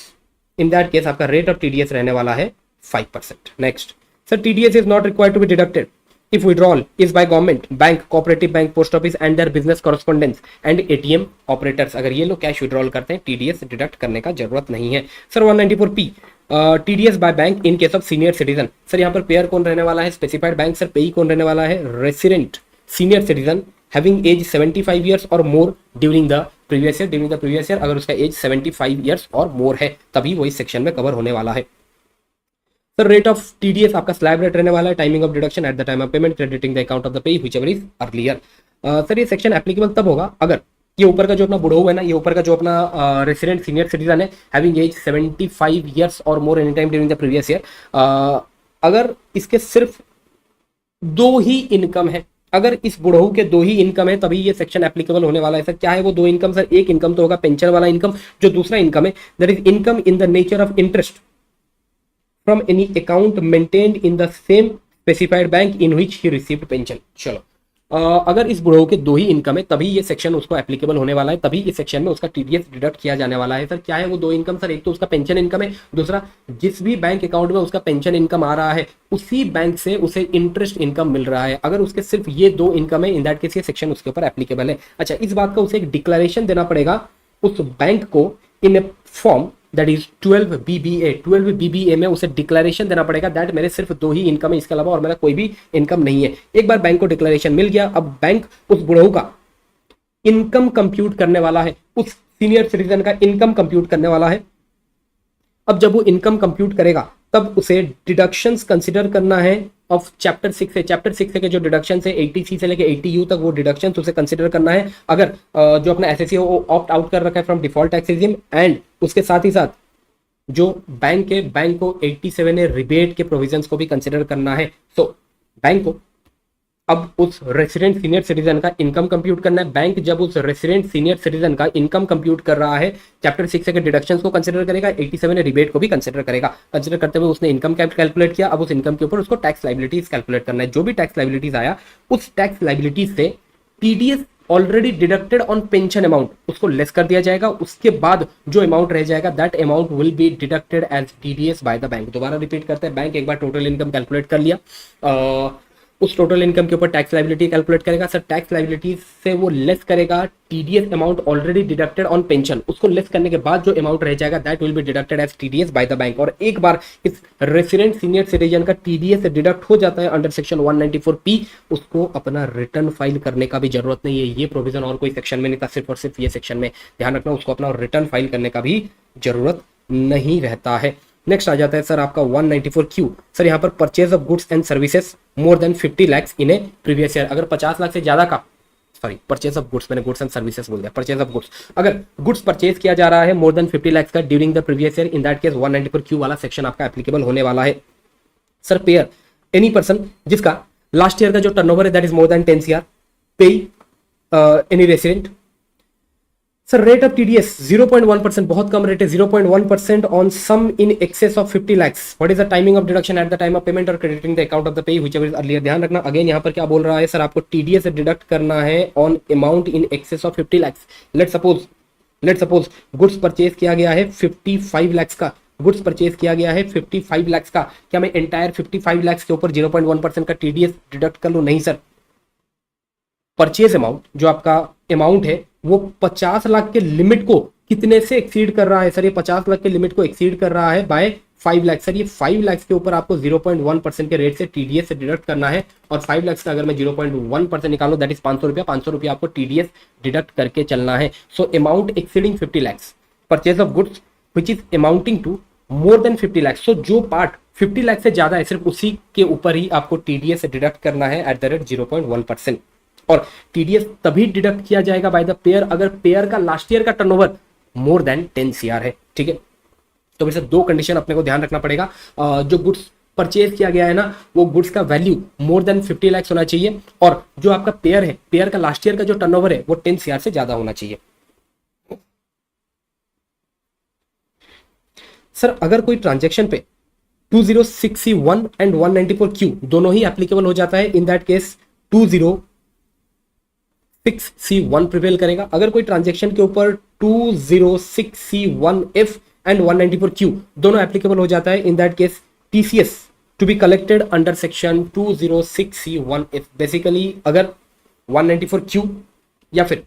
in that case आपका rate of TDS रहने वाला है 5%। Next sir TDS is not required to be deducted if withdrawal is by government, bank, cooperative bank, post office and their business correspondents and ATM operators। अगर ये लोग cash withdrawal करते हैं TDS deduct करने का जरूरत नहीं है। Sir 194P TDS by bank in case of senior citizen. Sir यहाँ पर पेयर कौन रहने वाला है, स्पेसिफाइड बैंक। सर पेई कौन रहने वाला है, resident senior citizen having age 75 years और more during the previous year. अगर उसका एज 75 years और मोर है तभी वो इस सेक्शन में कवर होने वाला है। सर रेट ऑफ टीडीएस आपका स्लैब रेट रहने वाला है, timing of deduction at the time of payment, crediting the account of the payee whichever is earlier. Sir ये सेक्शन एप्लीकेबल तब होगा अगर ये ऊपर का जो अपना बुढ़ऊ है ना, ये ऊपर का जो अपना रेसिडेंट सीनियर सिटीजन है हैविंग एज 75 years और more any time during the previous year, अगर इसके सिर्फ 2 ही इनकम है, अगर इस बुढ़ऊ के 2 ही इनकम है तभी ये सेक्शन एप्लीकेबल होने वाला है। सर क्या है वो 2 इनकम, सर एक इनकम तो होगा पेंशन वाला इनकम, जो दूसरा इनकम है that is income in the nature of interest from any account maintained in the same specified bank in which he received pension। चलो अगर इस बुढ़ऊ के 2 ही इनकम है तभी ये सेक्शन उसको एप्लीकेबल होने वाला है, तभी इस सेक्शन में उसका टीडीएस डिडक्ट किया जाने वाला है। सर क्या है वो 2 इनकम, सर एक तो उसका पेंशन इनकम है, दूसरा जिस भी बैंक अकाउंट में उसका पेंशन इनकम आ रहा है उसी बैंक से उसे इंटरेस्ट इनकम मिल रहा है। अगर उसके सिर्फ ये 2 इनकम है, इन दैट केस ये सेक्शन उसके ऊपर एप्लीकेबल है। अच्छा, इस बात का उसे एक डिक्लेरेशन देना पड़ेगा उस बैंक को इन ए फॉर्म दैट इज 12 BBA में उसे डिक्लेरेशन देना पड़ेगा दैट मेरे सिर्फ 2 ही इनकम है, इसके अलावा और मेरा कोई भी इनकम नहीं है। एक बार बैंक को डिक्लेरेशन मिल गया, अब बैंक उस बुढ़ऊ का इनकम कंप्यूट करने वाला है, उस सीनियर सिटीजन का इनकम कंप्यूट करने वाला है। अब जब वो इनकम कंप्यूट करेगा तब उसे डिडक्शंस कंसिडर करना है ऑफ चैप्टर 6 से। चैप्टर 6 के जो डिडक्शन है 80C से लेके 80U तक वो डिडक्शंस उसे कंसिडर करना है। अगर जो अपना एसएससी हो वो ऑप्ट आउट कर रखा है from default tax regime, and उसके साथ ही साथ जो बैंक है, बैंक को 87A रिबेट के प्रोविजंस को भी कंसिडर करना है। सो बैंक को अब उस रेसिडेंट सीनियर सिटीजन का इनकम कंप्यूट करना है। बैंक जब उस रेसिडेंट सीनियर सिटीजन का इनकम कंप्यूट कर रहा है, चैप्टर 6 के डिडक्शंस को कंसिडर करेगा, 87A रिबेट को भी कंसिडर करेगा। कंसिडर करते हुए उसने इनकम कैलकुलेट किया, अब उस इनकम के ऊपर उसको टैक्स लाइबिलिटीज कैलकुलेट करना है। जो भी टैक्स लाइबिलिटीज आया उस टैक्स लाइबिलिटीज से TDS already deducted on pension amount उसको लेस कर दिया जाएगा। उसके बाद जो अमाउंट रह जाएगा that amount will be deducted as TDS by the bank. दोबारा रिपीट करते हैं, बैंक एक बार टोटल इनकम कैलकुलेट कर लिया, उस टोटल इनकम के ऊपर टैक्स लाइबिलिटी कैलकुलेट करेगा। सर टैक्स लाइबिलिटी से वो लेस करेगा TDS amount already deducted on pension, उसको लेस करने के बाद जो अमाउंट रह जाएगा that will be deducted as TDS by the bank. और एक बार इस रेसिडेंट सीनियर सिटीजन का टीडीएस डिडक्ट हो जाता है अंडर सेक्शन 194P, उसको अपना रिटर्न फाइल करने का भी जरूरत नहीं है। ये प्रोविजन और कोई सेक्शन में नहीं था, सिर्फ और सिर्फ ये सेक्शन में, ध्यान रखना, उसको अपना रिटर्न फाइल करने का भी जरूरत नहीं रहता है। नेक्स्ट आ जाता है सर आपका 194Q। सर यहाँ पर purchase of goods and services more than 50 lakhs in a previous year. अगर 50 लाख से ज्यादा का, सॉरी परचेज ऑफ गुड्स, मैंने गुड्स एंड सर्विसेज बोल दिया, परचेज ऑफ गुड्स, अगर गुड्स परचेज किया जा रहा है मोर देन 50 lakhs का during the previous year, in that case 194Q वाला सेक्शन आपका एप्लीकेबल होने वाला है। सर पेयर एनी पर्सन जिसका लास्ट ईयर का जो टर्नओवर है that is more than 10 CR payee any resident. Sir rate of TDS 0.1%, बहुत कम रेट है, 0.1% on sum in excess of 50 lakhs। What is the timing of deduction at the time of payment और crediting the account of the payee whichever is earlier. ध्यान रखना again यहाँ पर क्या बोल रहा है सर, आपको टीडीएस डिडक्ट करना है on amount in excess of 50 lakhs। Let suppose goods purchase किया गया है 55 lakhs का, गुड्स परचेज किया गया है 55 lakhs का, क्या मैं एंटायर 55 lakhs के ऊपर 0.1% का टीडीएस डिडक्ट कर लूं? नहीं सर, परचेज अमाउंट जो आपका अमाउंट है वो 50 लाख के लिमिट को कितने से एक्सीड कर रहा है? सर ये 50 लाख के लिमिट को एक्सीड कर रहा है बाय 5 लाख। सर ये 5 लाख के ऊपर आपको 0.1% के रेट से टीडीएस से डिडक्ट करना है, और 5 लाख का अगर मैं 0.1% निकालूं दैट इज 500 रुपया, 500 रुपया आपको टीडीएस डिडक्ट करके चलना है। So amount exceeding 50 lakhs, purchase of goods which is amounting to more than 50 lakhs। So जो पार्ट 50 लाख से ज्यादा है सिर्फ उसी के ऊपर ही आपको टीडीएस डिडक्ट करना है एट द रेट 0.1%। और टीडीएस तभी डिडक्ट किया जाएगा बाय द पेयर अगर पेयर का लास्ट ईयर का टर्नओवर मोर देन 10 CR है। ठीक है, तो वैसे दो कंडीशन अपने को ध्यान रखना पड़ेगा। जो गुड्स परचेज किया गया है ना वो गुड्स का वैल्यू मोर देन 50 lakhs होना चाहिए, और जो आपका पेयर है, पेयर का लास्ट ईयर का जो टर्नओवर है वो 10 CR से ज्यादा होना चाहिए। सर अगर कोई ट्रांजेक्शन पे 206C1 एंड 194Q दोनों ही एप्लीकेबल हो जाता है, in that case 206C1 prevail करेगा। अगर कोई ट्रांजेक्शन के ऊपर 206C1F एंड 194Q दोनों एप्लीकेबल हो जाता है, in that case TCS to be collected under section 206C1F। Basically अगर 194Q या फिर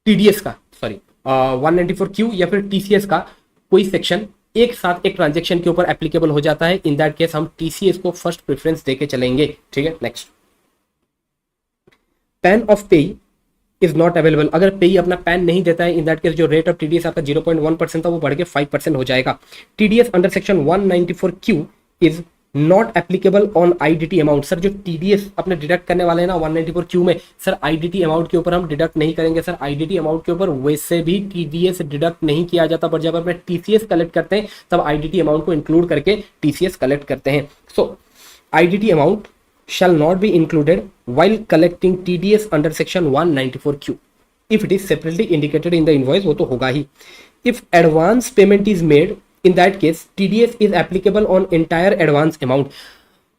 TDS का, सॉरी 194Q या फिर TCS का कोई सेक्शन एक साथ एक ट्रांजेक्शन के ऊपर एप्लीकेबल हो जाता है, इन दैट केस हम TCS को फर्स्ट प्रेफरेंस देके चलेंगे। ठीक है, नेक्स्ट पैन ऑफ पे इज नॉट अवेलेबल। अगर पे अपना पैन नहीं देता है, इन दैट केस जो रेट ऑफ टीडीएस आपका 0.1% था वो बढ़ के 5% हो जाएगा। TDS under section 194Q is not applicable on IDT amount. Sir जो टीडीएस अपने डिडक्ट करने वाले हैं ना 194Q में, सर आईडीटी अमाउंट के ऊपर हम डिडक्ट नहीं करेंगे। सर आईडीटी अमाउंट के ऊपर वैसे भी टीडीएस डिडक्ट नहीं किया जाता, पर जब अपने टीसीएस कलेक्ट करते हैं तब आईडीटी अमाउंट को इंक्लूड करके टीसीएस कलेक्ट करते हैं। So IDT amount shall not be included while collecting TDS under section 194Q if it is separately indicated in the invoice, वो तो होगा ही। If advance payment is made, in that case TDS is applicable on entire advance amount।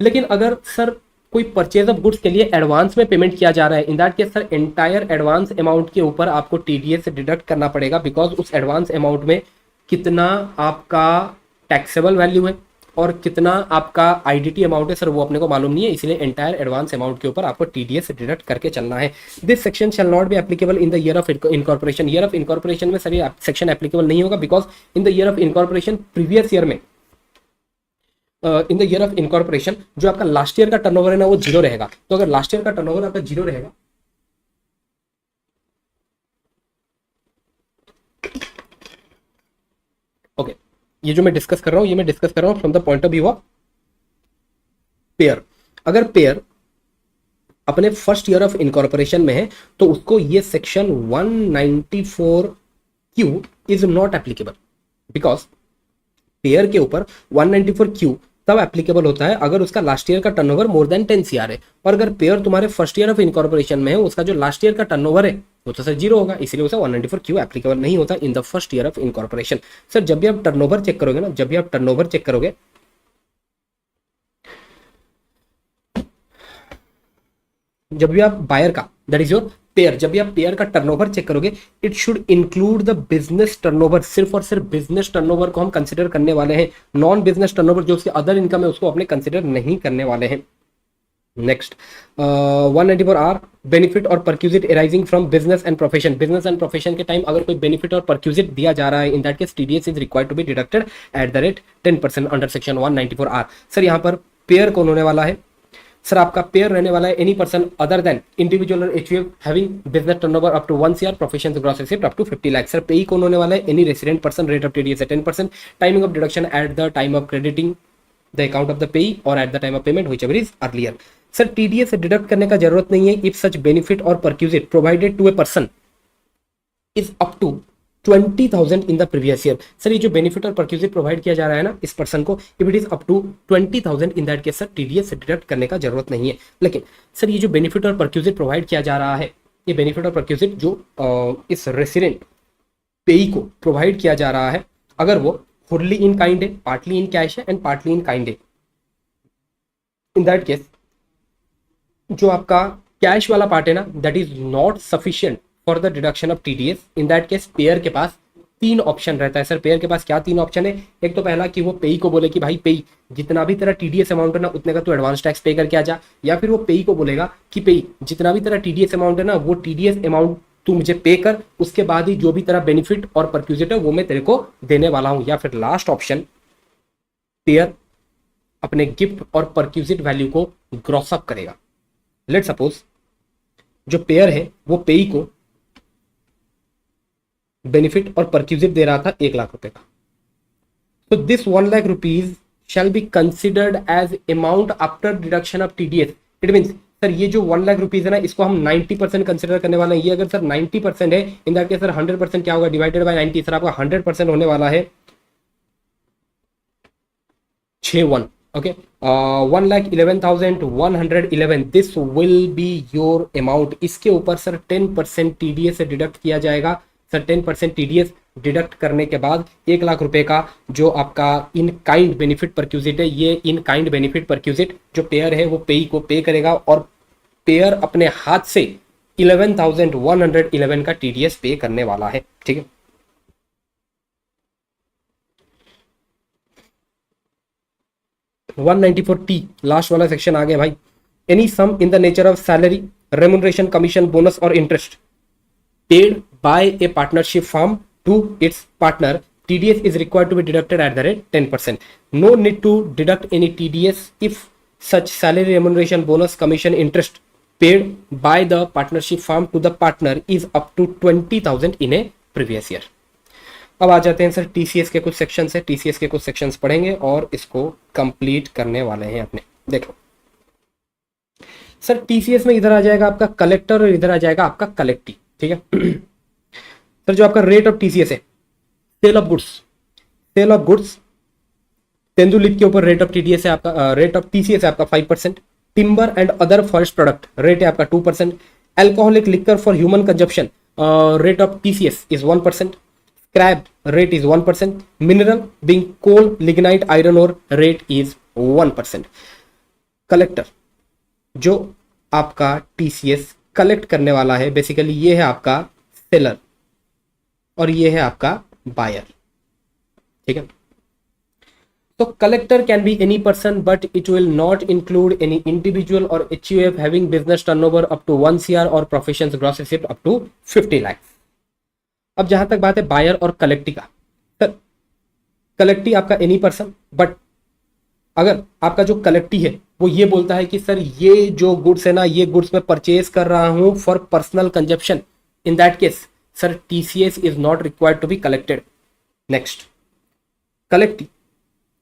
लेकिन अगर sir कोई purchase of goods के लिए advance में payment किया जा रहा है, in that case sir entire advance amount के ऊपर आपको टीडीएस डिडक्ट करना पड़ेगा, बिकॉज उस एडवांस अमाउंट में कितना आपका टैक्सेबल वैल्यू है और कितना आपका आईडीटी अमाउंट है सर वो अपने को मालूम नहीं है, इसलिए एंटायर एडवांस अमाउंट के ऊपर आपको टीडीएस डिडक्ट करके चलना है। This section shall not be applicable in the year of incorporation. Year of incorporation में सर ये सेक्शन एप्लीकेबल नहीं होगा, because in the year of incorporation previous year में in the year of incorporation जो आपका लास्ट ईयर का turnover है ना वो जीरो रहेगा। तो अगर लास्ट ईयर का टर्नओवर आपका जीरो रहेगा, ओके ये जो मैं डिस्कस कर रहा हूं ये मैं डिस्कस कर रहा हूं from the point of view of pair. अगर पेयर अपने फर्स्ट ईयर ऑफ इनकॉर्पोरेशन में है तो उसको ये section 194Q is not applicable, because pair के ऊपर 194Q तब एप्लीकेबल होता है अगर उसका लास्ट ईयर का टर्नओवर मोर देन 10 CR है। और अगर पेयर तुम्हारे फर्स्ट ईयर ऑफ इनकॉर्पोरेशन में है उसका जो लास्ट ईयर का टर्नओवर है वो तो सर जीरो होगा, इसलिए उसे 194Q एप्लीकेबल नहीं होता in the first year of incorporation. Sir जब भी आप टर्नओवर चेक करोगे ना, जब भी आप टर्नओवर चेक करोगे, जब भी आप बायर का दैट इज योर पेयर, जब भी आप पेयर का टर्नओवर चेक करोगे it should include the business turnover. सिर्फ और सिर्फ बिजनेस टर्नओवर को हम कंसिडर करने वाले हैं, नॉन बिजनेस टर्नओवर जो उसके अदर इनकम है उसको अपने कंसिडर नहीं करने वाले हैं। नेक्स्ट 194R, बेनिफिट और perquisite arising from business and profession. Business and profession के टाइम अगर कोई बेनिफिट और परक्यूजिट दिया जा रहा है, in that case TDS is required to be deducted at the rate 10% under section 194R। Sir यहाँ पर पेयर कौन होने वाला है? सर आपका पेयर रहने वाला है any person other than individual और HUF having business turnover up to 1 CR, profession gross receipt up to 50 lakh. Sir payee कौन होने वाला है? Any resident person, rate of TDS है 10%, timing of deduction at the time of crediting the account of the payee और at the time of payment whichever is earlier. Sir TDS से deduct करने का जरूरत नहीं है इफ सच बेनिफिट और perquisite provided to a person is up to 20,000 in the previous year. Sir ये जो बेनिफिट और परक्यूजिट प्रोवाइड किया जा रहा है ना इस पर्सन को, if it is up to 20,000 in that case sir TDS से डिडक्ट करने का जरूरत नहीं है। लेकिन सर ये जो बेनिफिट और परक्यूजिट प्रोवाइड किया जा रहा है, ये बेनिफिट और परक्यूजिट जो इस रेसिडेंट पेई को प्रोवाइड किया जा रहा है, अगर वो फुल्ली इन काइंड है, पार्टली इन कैश है एंड पार्टली इन काइंड है, इन दैट केस जो आपका कैश वाला पार्ट है ना, that is not sufficient for the deduction of TDS. In that case pair के पास 3 ऑप्शन रहता है। सर पेयर के पास क्या 3 ऑप्शन है? एक तो पहला कि वो पेई को बोले कि भाई पेई जितना भी तेरा टीडीएस अमाउंट है ना उतने का तू एडवांस टैक्स पे करके आ जा, या फिर वो पेई को बोलेगा कि पेई जितना भी तेरा टीडीएस अमाउंट है ना वो टीडीएस अमाउंट तू मुझे पे कर, उसके बाद ही जो भी तेरा बेनिफिट और परक्यूजिट है वो मैं तेरे को देने वाला हूं। या फिर लास्ट ऑप्शन, पेयर अपने गिफ्ट और परक्यूजिट वैल्यू को ग्रॉस अप करेगा। लेट सपोज जो पेयर है वो पेई को बेनिफिट और परक्यूजिट दे रहा था 1 लाख रुपए का, तो this 1 lakh rupees shall be considered as amount after deduction of TDS. It means sir ये जो 1 लाख रुपीज है ना इसको हम 90% कंसिडर करने वाले हैं। ये अगर सर 90% है, इन दैट केस सर 100% क्या होगा? Divided by 90। सर आपका 100% होने वाला है 61। Okay 1,11,111, this will be your amount. इसके ऊपर सर 10% टीडीएस से डिडक्ट किया जाएगा। सर 10% टीडीएस डिडक्ट करने के बाद 1 लाख रुपए का जो आपका इन काइंड बेनिफिट परक्यूजिट है, ये इन काइंड बेनिफिट परक्यूजिट जो पेयर है वो पेई को पे करेगा और पेयर अपने हाथ से 11,111 का टीडीएस पे करने वाला है। ठीक है, 194T लास्ट वाला सेक्शन आ गया भाई। Any sum in the nature of salary, remuneration, commission, bonus और interest paid by a partnership firm to its partner, TDS is required to be deducted at the rate 10%. No need to deduct any TDS if such salary, remuneration, bonus, commission, interest paid by the partnership firm to the partner is up to 20,000 in a previous year. अब आ जाते हैं sir TCS के कुछ section है। TCS के कुछ sections पढ़ेंगे और इसको कंप्लीट करने वाले हैं अपने। देखो सर TCS में इधर आ जाएगा आपका कलेक्टर और इधर आ जाएगा आपका कलेक्टी। ठीक है सर जो आपका रेट ऑफ TCS है, सेल ऑफ गुड्स तेंदुलिप के ऊपर रेट ऑफ TDS है आपका, रेट ऑफ TCS है आपका 5%। Timber and other forest product rate है आपका 2%। Alcoholic liquor for human consumption rate of TCS is 1%। Scrap rate is 1%। Mineral being coal, lignite, iron और rate is 1%। Collector जो आपका TCS collect करने वाला है, बेसिकली ये है आपका सेलर और ये है आपका बायर। ठीक है, तो collector can be any person but it will not include any individual और HUF having business turnover up to 1 CR और profession gross receipt up to 50 lakh. अब जहां तक बात है बायर और कलेक्टी का, सर कलेक्टी आपका एनी पर्सन, बट अगर आपका जो कलेक्टी है वो ये बोलता है कि सर ये जो गुड्स है ना, ये गुड्स मैं परचेज कर रहा हूं for personal consumption, in that case sir TCS is not required to be collected. Next, collectee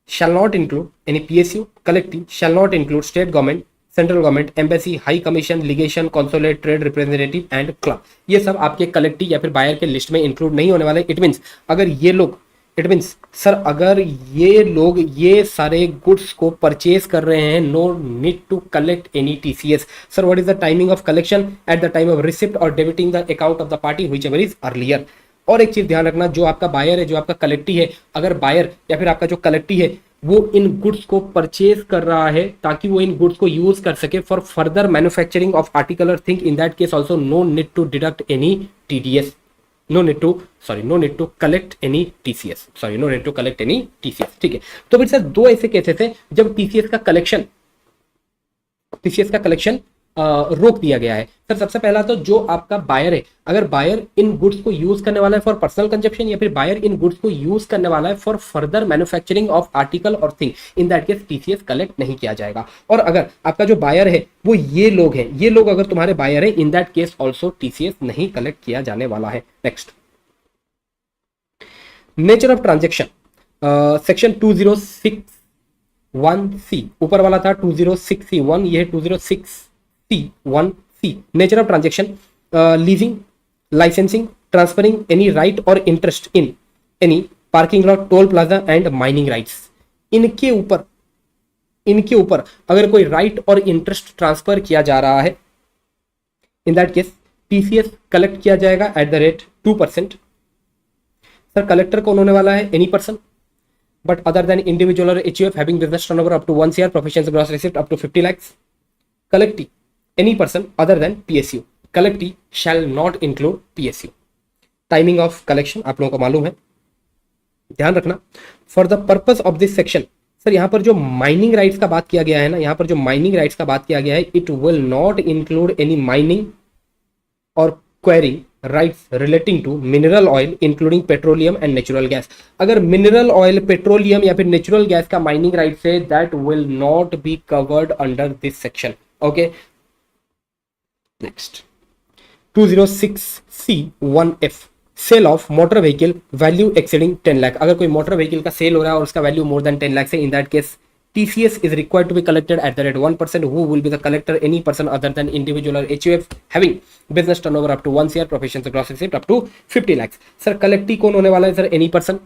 shall not include any PSU. Collectee shall not include state government, central government, embassy, high commission, legation, consulate, trade representative and club. ये सब आपके कलेक्टी या फिर buyer के list में include नहीं होने वाले। इट मीन्स अगर ये लोग, इट मीन्स सर अगर ये लोग ये सारे गुड्स को परचेज कर रहे हैं, no need to collect any TCS. Sir what is the timing of collection? At the time of receipt और debiting the account of the party whichever is earlier. और एक चीज ध्यान रखना, जो आपका बायर है, जो आपका कलेक्टी है, अगर बायर या फिर आपका जो कलेक्टी है वो इन गुड्स को परचेज कर रहा है ताकि वो इन गुड्स को यूज कर सके for further manufacturing of article और thing, in that case also no need to deduct any TDS. No need to collect any TCS. ठीक है, तो फिर सर दो ऐसे केसेस हैं जब TCS का कलेक्शन टीसीएस का कलेक्शन रोक दिया गया है? सर सबसे पहला तो जो आपका बायर है, अगर बायर इन गुड्स को यूज करने वाला है फॉर पर्सनल कंजप्शन या फिर बायर इन गुड्स को यूज करने वाला है for further manufacturing of article और thing, in that case TCS collect नहीं किया जाएगा। और अगर आपका जो बायर है वो ये लोग हैं, ये लोग अगर तुम्हारे बायर है, in that case also TCS नहीं कलेक्ट किया जाने वाला है। Next, nature of transaction, section 206(1)(c, ऊपर वाला था 206(c)(1), ये है 206(c)(1)(c). Nature of transaction, leasing, licensing, transferring any right और interest in any parking lot, toll plaza and mining rights. इनके ऊपर अगर कोई राइट और इंटरेस्ट ट्रांसफर किया जा रहा है, in that case TCS collect किया जाएगा eight the rate 2%। Sir collector कौन होने वाला है? Any person but other than individual or HUF having business turnover up to 1 crore, professions gross receipt up to 50 lakhs. Collectee, any person other than PSU. Collectee shall not include PSU. Timing of collection आप लोगों को मालूम है, ध्यान रखना। For the purpose of this section, sir यहाँ पर जो माइनिंग राइट्स का बात किया गया है ना, यहाँ पर जो माइनिंग राइट्स का बात किया गया है, it will not include any mining और quarrying rights relating to mineral oil including petroleum and natural gas. अगर मिनरल ऑयल, पेट्रोलियम या फिर नेचुरल गैस का माइनिंग राइट्स है, that will not be covered under this section. Okay, next 206(c)(1)(f, sale of motor vehicle value exceeding 10 lakh. अगर कोई motor vehicle का cell हो रहा है और उसका वैल्यू मोर देन 10 लाख है, in that case TCS is required to be collected at the rate 1%. Who will be the collector? Any person other than individual or HUF having business turnover up to 1 crore, professions gross receipt up to 50 lakhs. Sir, collectee कौन होने वाला है? Sir any person.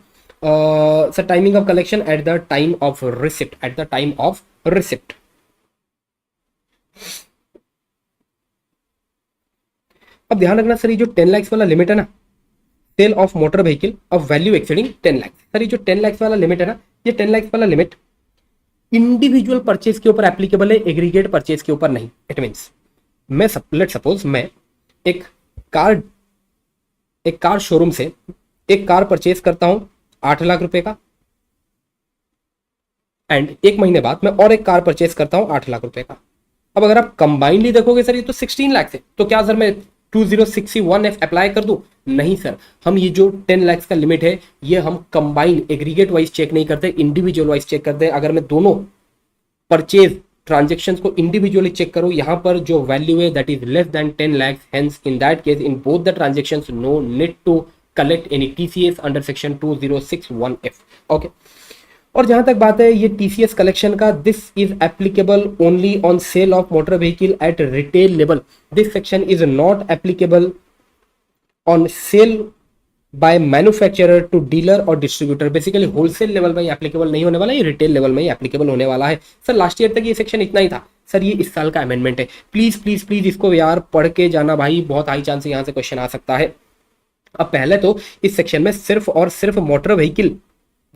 Sir, timing of collection at the time of receipt. At the time of receipt. अब ध्यान रखना sir, ये जो 10 lakhs वाला लिमिट है ना, sale of motor vehicle of value exceeding 10 lakh. Sir ये जो 10 lakhs वाला लिमिट है ना, ये 10 lakhs वाला लिमिट इंडिविजुअल परचेज के ऊपर एप्लीकेबल है, एग्रीगेट परचेज के ऊपर नहीं। इट मींस मैं लेट सपोज मैं एक कार शोरूम से एक कार परचेज करता हूं 8 लाख रुपए का, एंड एक महीने बाद मैं और एक कार परचेज करता हूं 8 लाख रुपए का। अब अगर आप कंबाइनली देखोगे सर, ये तो 16 लाख है, तो क्या सर मैं 206(c)(1)(f अप्लाई कर दूं? नहीं सर, हम ये जो 10 लाख का लिमिट है, ये हम कंबाइन एग्रीगेट वाइज चेक नहीं करते, इंडिविजुअल वाइज चेक करते हैं। अगर मैं दोनों परचेज ट्रांजेक्शंस को इंडिविजुअली चेक करूं, यहां पर जो वैल्यू है that is less than 10 lakh, hence in that case in both the transactions no need to collect any TCS under section 206(1)(f। Okay, और जहां तक बात है ये टीसीएस कलेक्शन का, this is applicable only on sale of motor vehicle at retail level. This section is not applicable on sale by manufacturer to dealer और distributor. Basically wholesale level में applicable नहीं होने वाला, ये रिटेल लेवल में ही applicable होने वाला है। सर लास्ट ईयर तक ये सेक्शन इतना ही था सर, ये इस साल का अमेंडमेंट है। प्लीज प्लीज प्लीज इसको यार पढ़ के जाना भाई, बहुत हाई चांस है यहाँ से क्वेश्चन आ सकता है। अब पहले तो इस सेक्शन में सिर्फ और सिर्फ मोटर व्हीकल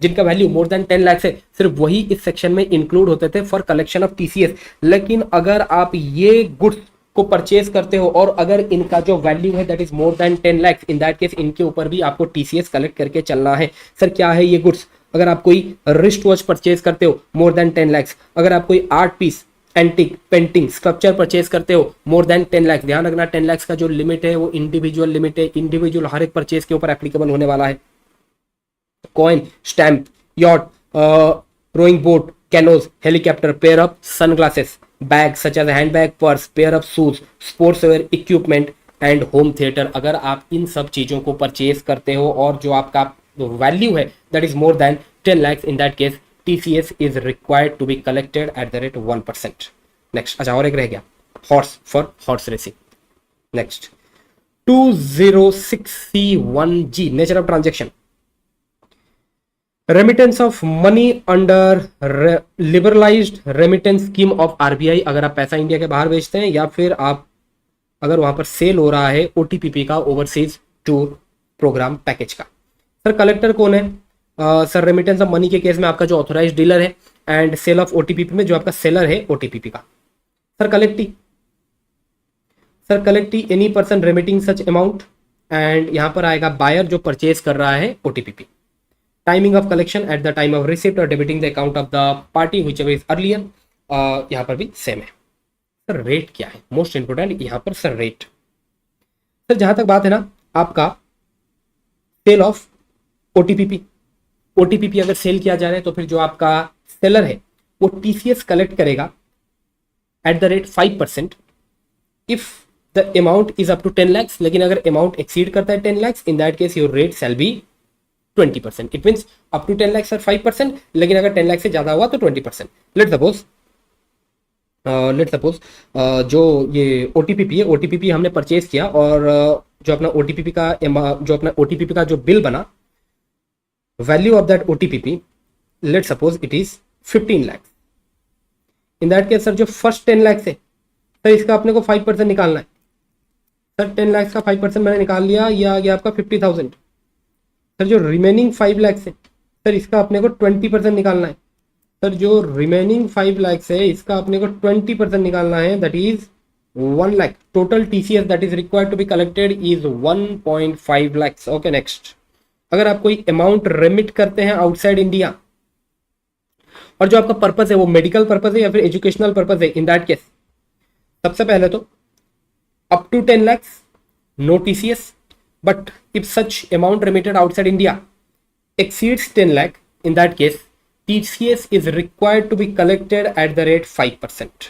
जिनका वैल्यू मोर देन 10 लाख है, सिर्फ वही इस सेक्शन में इंक्लूड होते थे फॉर कलेक्शन ऑफ टीसीएस। लेकिन अगर आप ये गुड्स को परचेज करते हो और अगर इनका जो वैल्यू है that is more than 10 lakh, in that case इनके ऊपर भी आपको टीसीएस कलेक्ट करके चलना है। सर क्या है ये गुड्स? अगर आप कोई रिस्ट वॉच परचेज करते हो मोर देन 10 लाख, अगर आप कोई art piece, antique, painting, sculpture purchase करते हो मोर देन 10 लाख, ध्यान रखना 10 लाख का जो लिमिट है वो इंडिविजुअल लिमिट है, इंडिविजुअल हर एक परचेज के ऊपर एप्लीकेबल होने वाला है। Coin, stamp, yacht, rowing boat, canoes, helicopter, pair of sunglasses, bags such as handbag, purse, pair of shoes, sportswear equipment and home theater। अगर आप इन सब चीजों को परचेज करते हो और जो आपका वैल्यू है that is more than 10 lakhs, in that case TCS is required to be collected at the rate 1%। Next, अच्छा और एक रह गया, horse for horse racing. Next 206(c)(1)(g, nature of transaction, remittance of money under liberalised remittance scheme of RBI. अगर आप पैसा India के बाहर भेजते हैं या फिर आप अगर वहां पर सेल हो रहा है ओटीपीपी का, ओवरसीज टूर प्रोग्राम पैकेज का। सर कलेक्टर कौन है? सर रेमिटेंस ऑफ मनी के केस में आपका जो ऑथोराइज्ड डीलर है, एंड सेल ऑफ ओटीपीपी में जो आपका सेलर है ओटीपीपी का। Sir collectee any person remitting such amount, and यहां पर आएगा बायर जो परचेज कर रहा है OTPP. Timing of collection at the time of receipt और debiting the account of the party whichever is earlier, यहाँ पर भी सेम है। सर रेट क्या है, मोस्ट इंपोर्टेंट यहाँ पर सर रेट। सर जहां तक बात है ना आपका सेल ऑफ ओटीपीपी, ओटीपीपी अगर सेल किया जा रहा है तो फिर जो आपका सेलर है वो टीसीएस कलेक्ट करेगा at the rate 5% if the amount is up to 10 lakhs, लेकिन अगर अमाउंट एक्सीड करता है 10 lakhs in that case your rate shall be 20%। It means up to 10 lakhs sir 5%, लेकिन अगर 10 लाख से ज्यादा हुआ तो 20%। लेट सपोज जो ये ओटीपीपी है, ओटीपीपी हमने परचेज किया और जो अपना ओटीपीपी का जो बिल बना, value of that OTPP let suppose it is 15 lakhs। In that case sir जो फर्स्ट 10 lakhs है सर इसका अपने को 5% निकालना है। सर 10 lakhs का 5% मैंने निकाल लिया, ये आ गया आपका 50,000। सर जो रिमेनिंग 5 lakhs है सर इसका अपने को 20% निकालना है। सर जो रिमेनिंग 5 lakhs है इसका अपने को 20% निकालना है, that is 1 lakh। Total TCS that is required to be collected is 1.5 lakhs। Okay next, अगर आप कोई अमाउंट रेमिट करते हैं आउटसाइड इंडिया और जो आपका पर्पस है वो मेडिकल पर्पस है या फिर एजुकेशनल पर्पस है, इन दैट केस सबसे पहले तो up to 10 lakhs no TCS, but if such amount remitted outside India exceeds 10 lakh, in that case TCS is required to be collected at the rate 5%।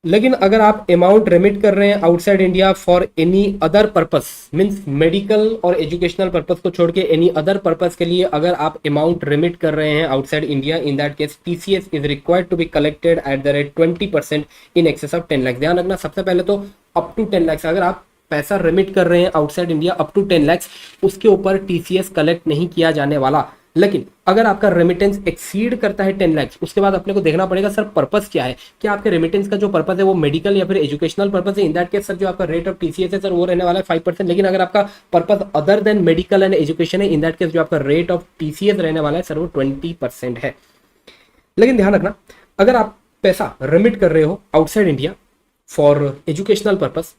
लेकिन अगर आप amount remit कर रहे हैं outside India for any other purpose, means medical और educational purpose को छोड़ के एनी अदर पर्पस के लिए अगर आप अमाउंट रेमिट कर रहे हैं outside India, in that case TCS is required to be collected at the rate 20% in excess of 10 lakh. ध्यान रखना, सबसे पहले तो अप टू 10 लाख, अगर आप पैसा रेमिट कर रहे हैं outside India up to 10 lakhs, उसके ऊपर टीसीएस कलेक्ट नहीं किया जाने वाला। लेकिन अगर आपका रेमिटेंस एक्सीड करता है 10 lakhs, उसके बाद अपने को देखना पड़ेगा सर पर्पस क्या है, क्या आपके रेमिटेंस का जो पर्पस है वो मेडिकल या फिर एजुकेशनल पर्पस है। इन दैट केस सर जो आपका रेट ऑफ टीसीएस है सर वो रहने वाला है 5%। लेकिन अगर आपका purpose other than medical and education है, इन दैट केस जो आपका रेट ऑफ टीसीएस रहने वाला है सर वो 20% है। लेकिन ध्यान रखना, अगर आप पैसा रेमिट कर रहे हो outside India for educational purpose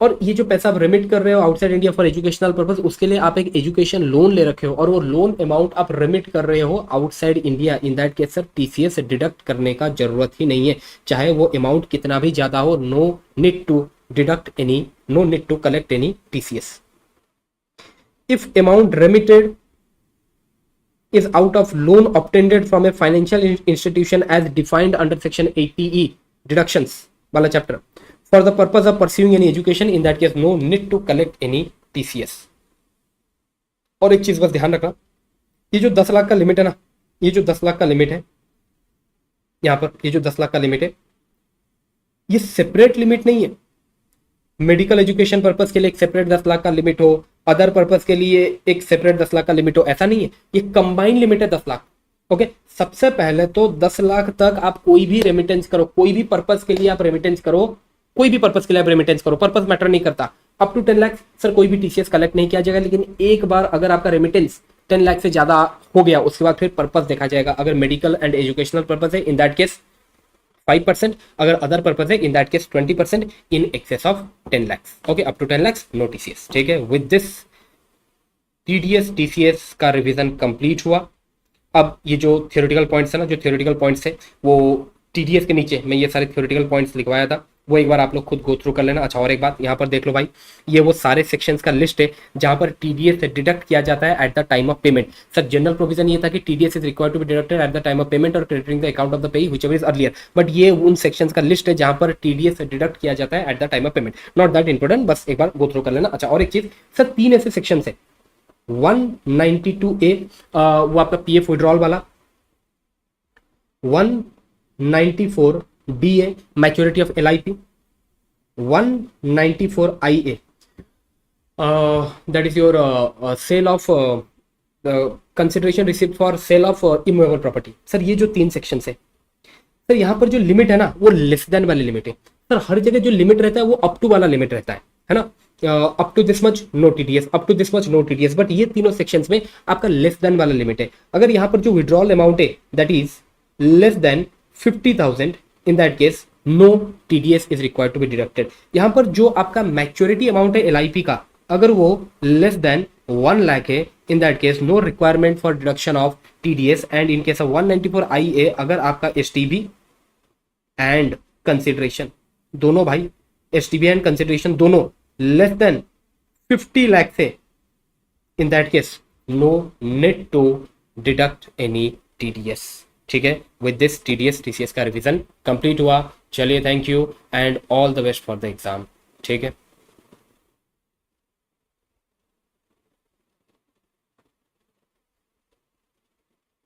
और ये जो पैसा आप रेमिट कर रहे हो outside India for educational purpose, उसके लिए आप एक एजुकेशन लोन ले रखे हो और वो लोन अमाउंट आप रेमिट कर रहे हो outside India, in that case sir TCS deduct करने का जरूरत ही नहीं है, चाहे वो अमाउंट कितना भी ज्यादा हो। No need to collect any TCS. If amount remitted is out of loan obtained from a financial institution as defined under section 80E deductions वाला chapter for the purpose of pursuing any education, in that case no need to collect any TCS। और एक चीज बस ध्यान रखना, ये जो 10 लाख का लिमिट है ना, ये जो 10 लाख का लिमिट है यहाँ पर, ये जो 10 लाख का लिमिट है ये सेपरेट लिमिट नहीं है। मेडिकल एजुकेशन पर्पस के लिए एक सेपरेट 10 लाख का लिमिट हो, अदर पर्पस के लिए एक सेपरेट 10 लाख का लिमिट हो, ऐसा नहीं है, ये कंबाइंड लिमिट है 10 लाख। ओके, सबसे पहले तो 10 लाख तक आप कोई भी रेमिटेंस करो, कोई भी पर्पस के लिए आप रेमिटेंस करो, कोई भी पर्पस के लिए आप रेमिटेंस करो, पर्पस मैटर नहीं करता। अप टू 10 लाख सर कोई भी टीसीएस कलेक्ट नहीं किया जाएगा, लेकिन एक बार अगर आपका रेमिटेंस 10 लाख से ज्यादा हो गया उसके बाद फिर पर्पस देखा जाएगा। अगर मेडिकल एंड एजुकेशनल पर्पस है, इन दैट केस 5%, अगर अदर पर्पस है, in that case 20% in excess of 10 lakhs। Okay, up to 10 lakhs no TCS. ठीक है, विद दिस टीडीएस टीसीएस का रिवीजन कंप्लीट हुआ। अब ये जो थ्योरेटिकल पॉइंट्स है ना, जो थ्योरेटिकल पॉइंट्स है वो टीडीएस के नीचे मैं ये सारे थ्योरेटिकल पॉइंट्स लिखवाया था, वो एक बार आप लोग खुद गो थ्रू कर लेना। अच्छा, और एक बात यहाँ पर देख लो भाई, ये वो सारे सेक्शंस का लिस्ट है जहां पर टीडीएस डिडक्ट किया जाता है at the time of payment. Sir general provision ये था कि TDS is required to be deducted at the time of payment और crediting the account of the payee whichever is earlier, but ये उन sections का लिस्ट है जहां पर टीडीएस डिडक्ट किया जाता है at the time of payment. Not that important, बस एक बार गो थ्रू कर लेना। अच्छा, और एक चीज सर, 3 ऐसे सेक्शन है, 192A वो आपका पीएफ विड्रॉल वाला, 194DA maturity of LIP, 194IA that is your sale of consideration received for sale of immovable property। Sir ये जो 3 सेक्शन है सर, यहाँ पर जो लिमिट है ना वो लेस देन वाली लिमिट है। सर हर जगह जो लिमिट रहता है वो अप टू वाला लिमिट रहता है ना, up to this much no TDS, up to this much no TDS, but ये तीनों सेक्शंस में आपका लेस देन वाला लिमिट है। अगर यहाँ पर जो विड्रॉल अमाउंट है that is less than 50,000, in that case no TDS is required to be deducted. यहाँ पर जो आपका मैच्योरिटी अमाउंट है एलआईपी का, अगर वो लेस देन 1 लाख है, in that case no requirement for deduction of TDS. And in case of 194IA अगर आपका एसटीबी एंड कंसिडरेशन दोनों भाई, एसटीबी एंड कंसिडरेशन दोनों लेस देन 50 लाख से, in that case no need to deduct any TDS. ठीक है, with this TDS TCS का revision complete हुआ। चलिए, thank you and all the best for the exam. ठीक है।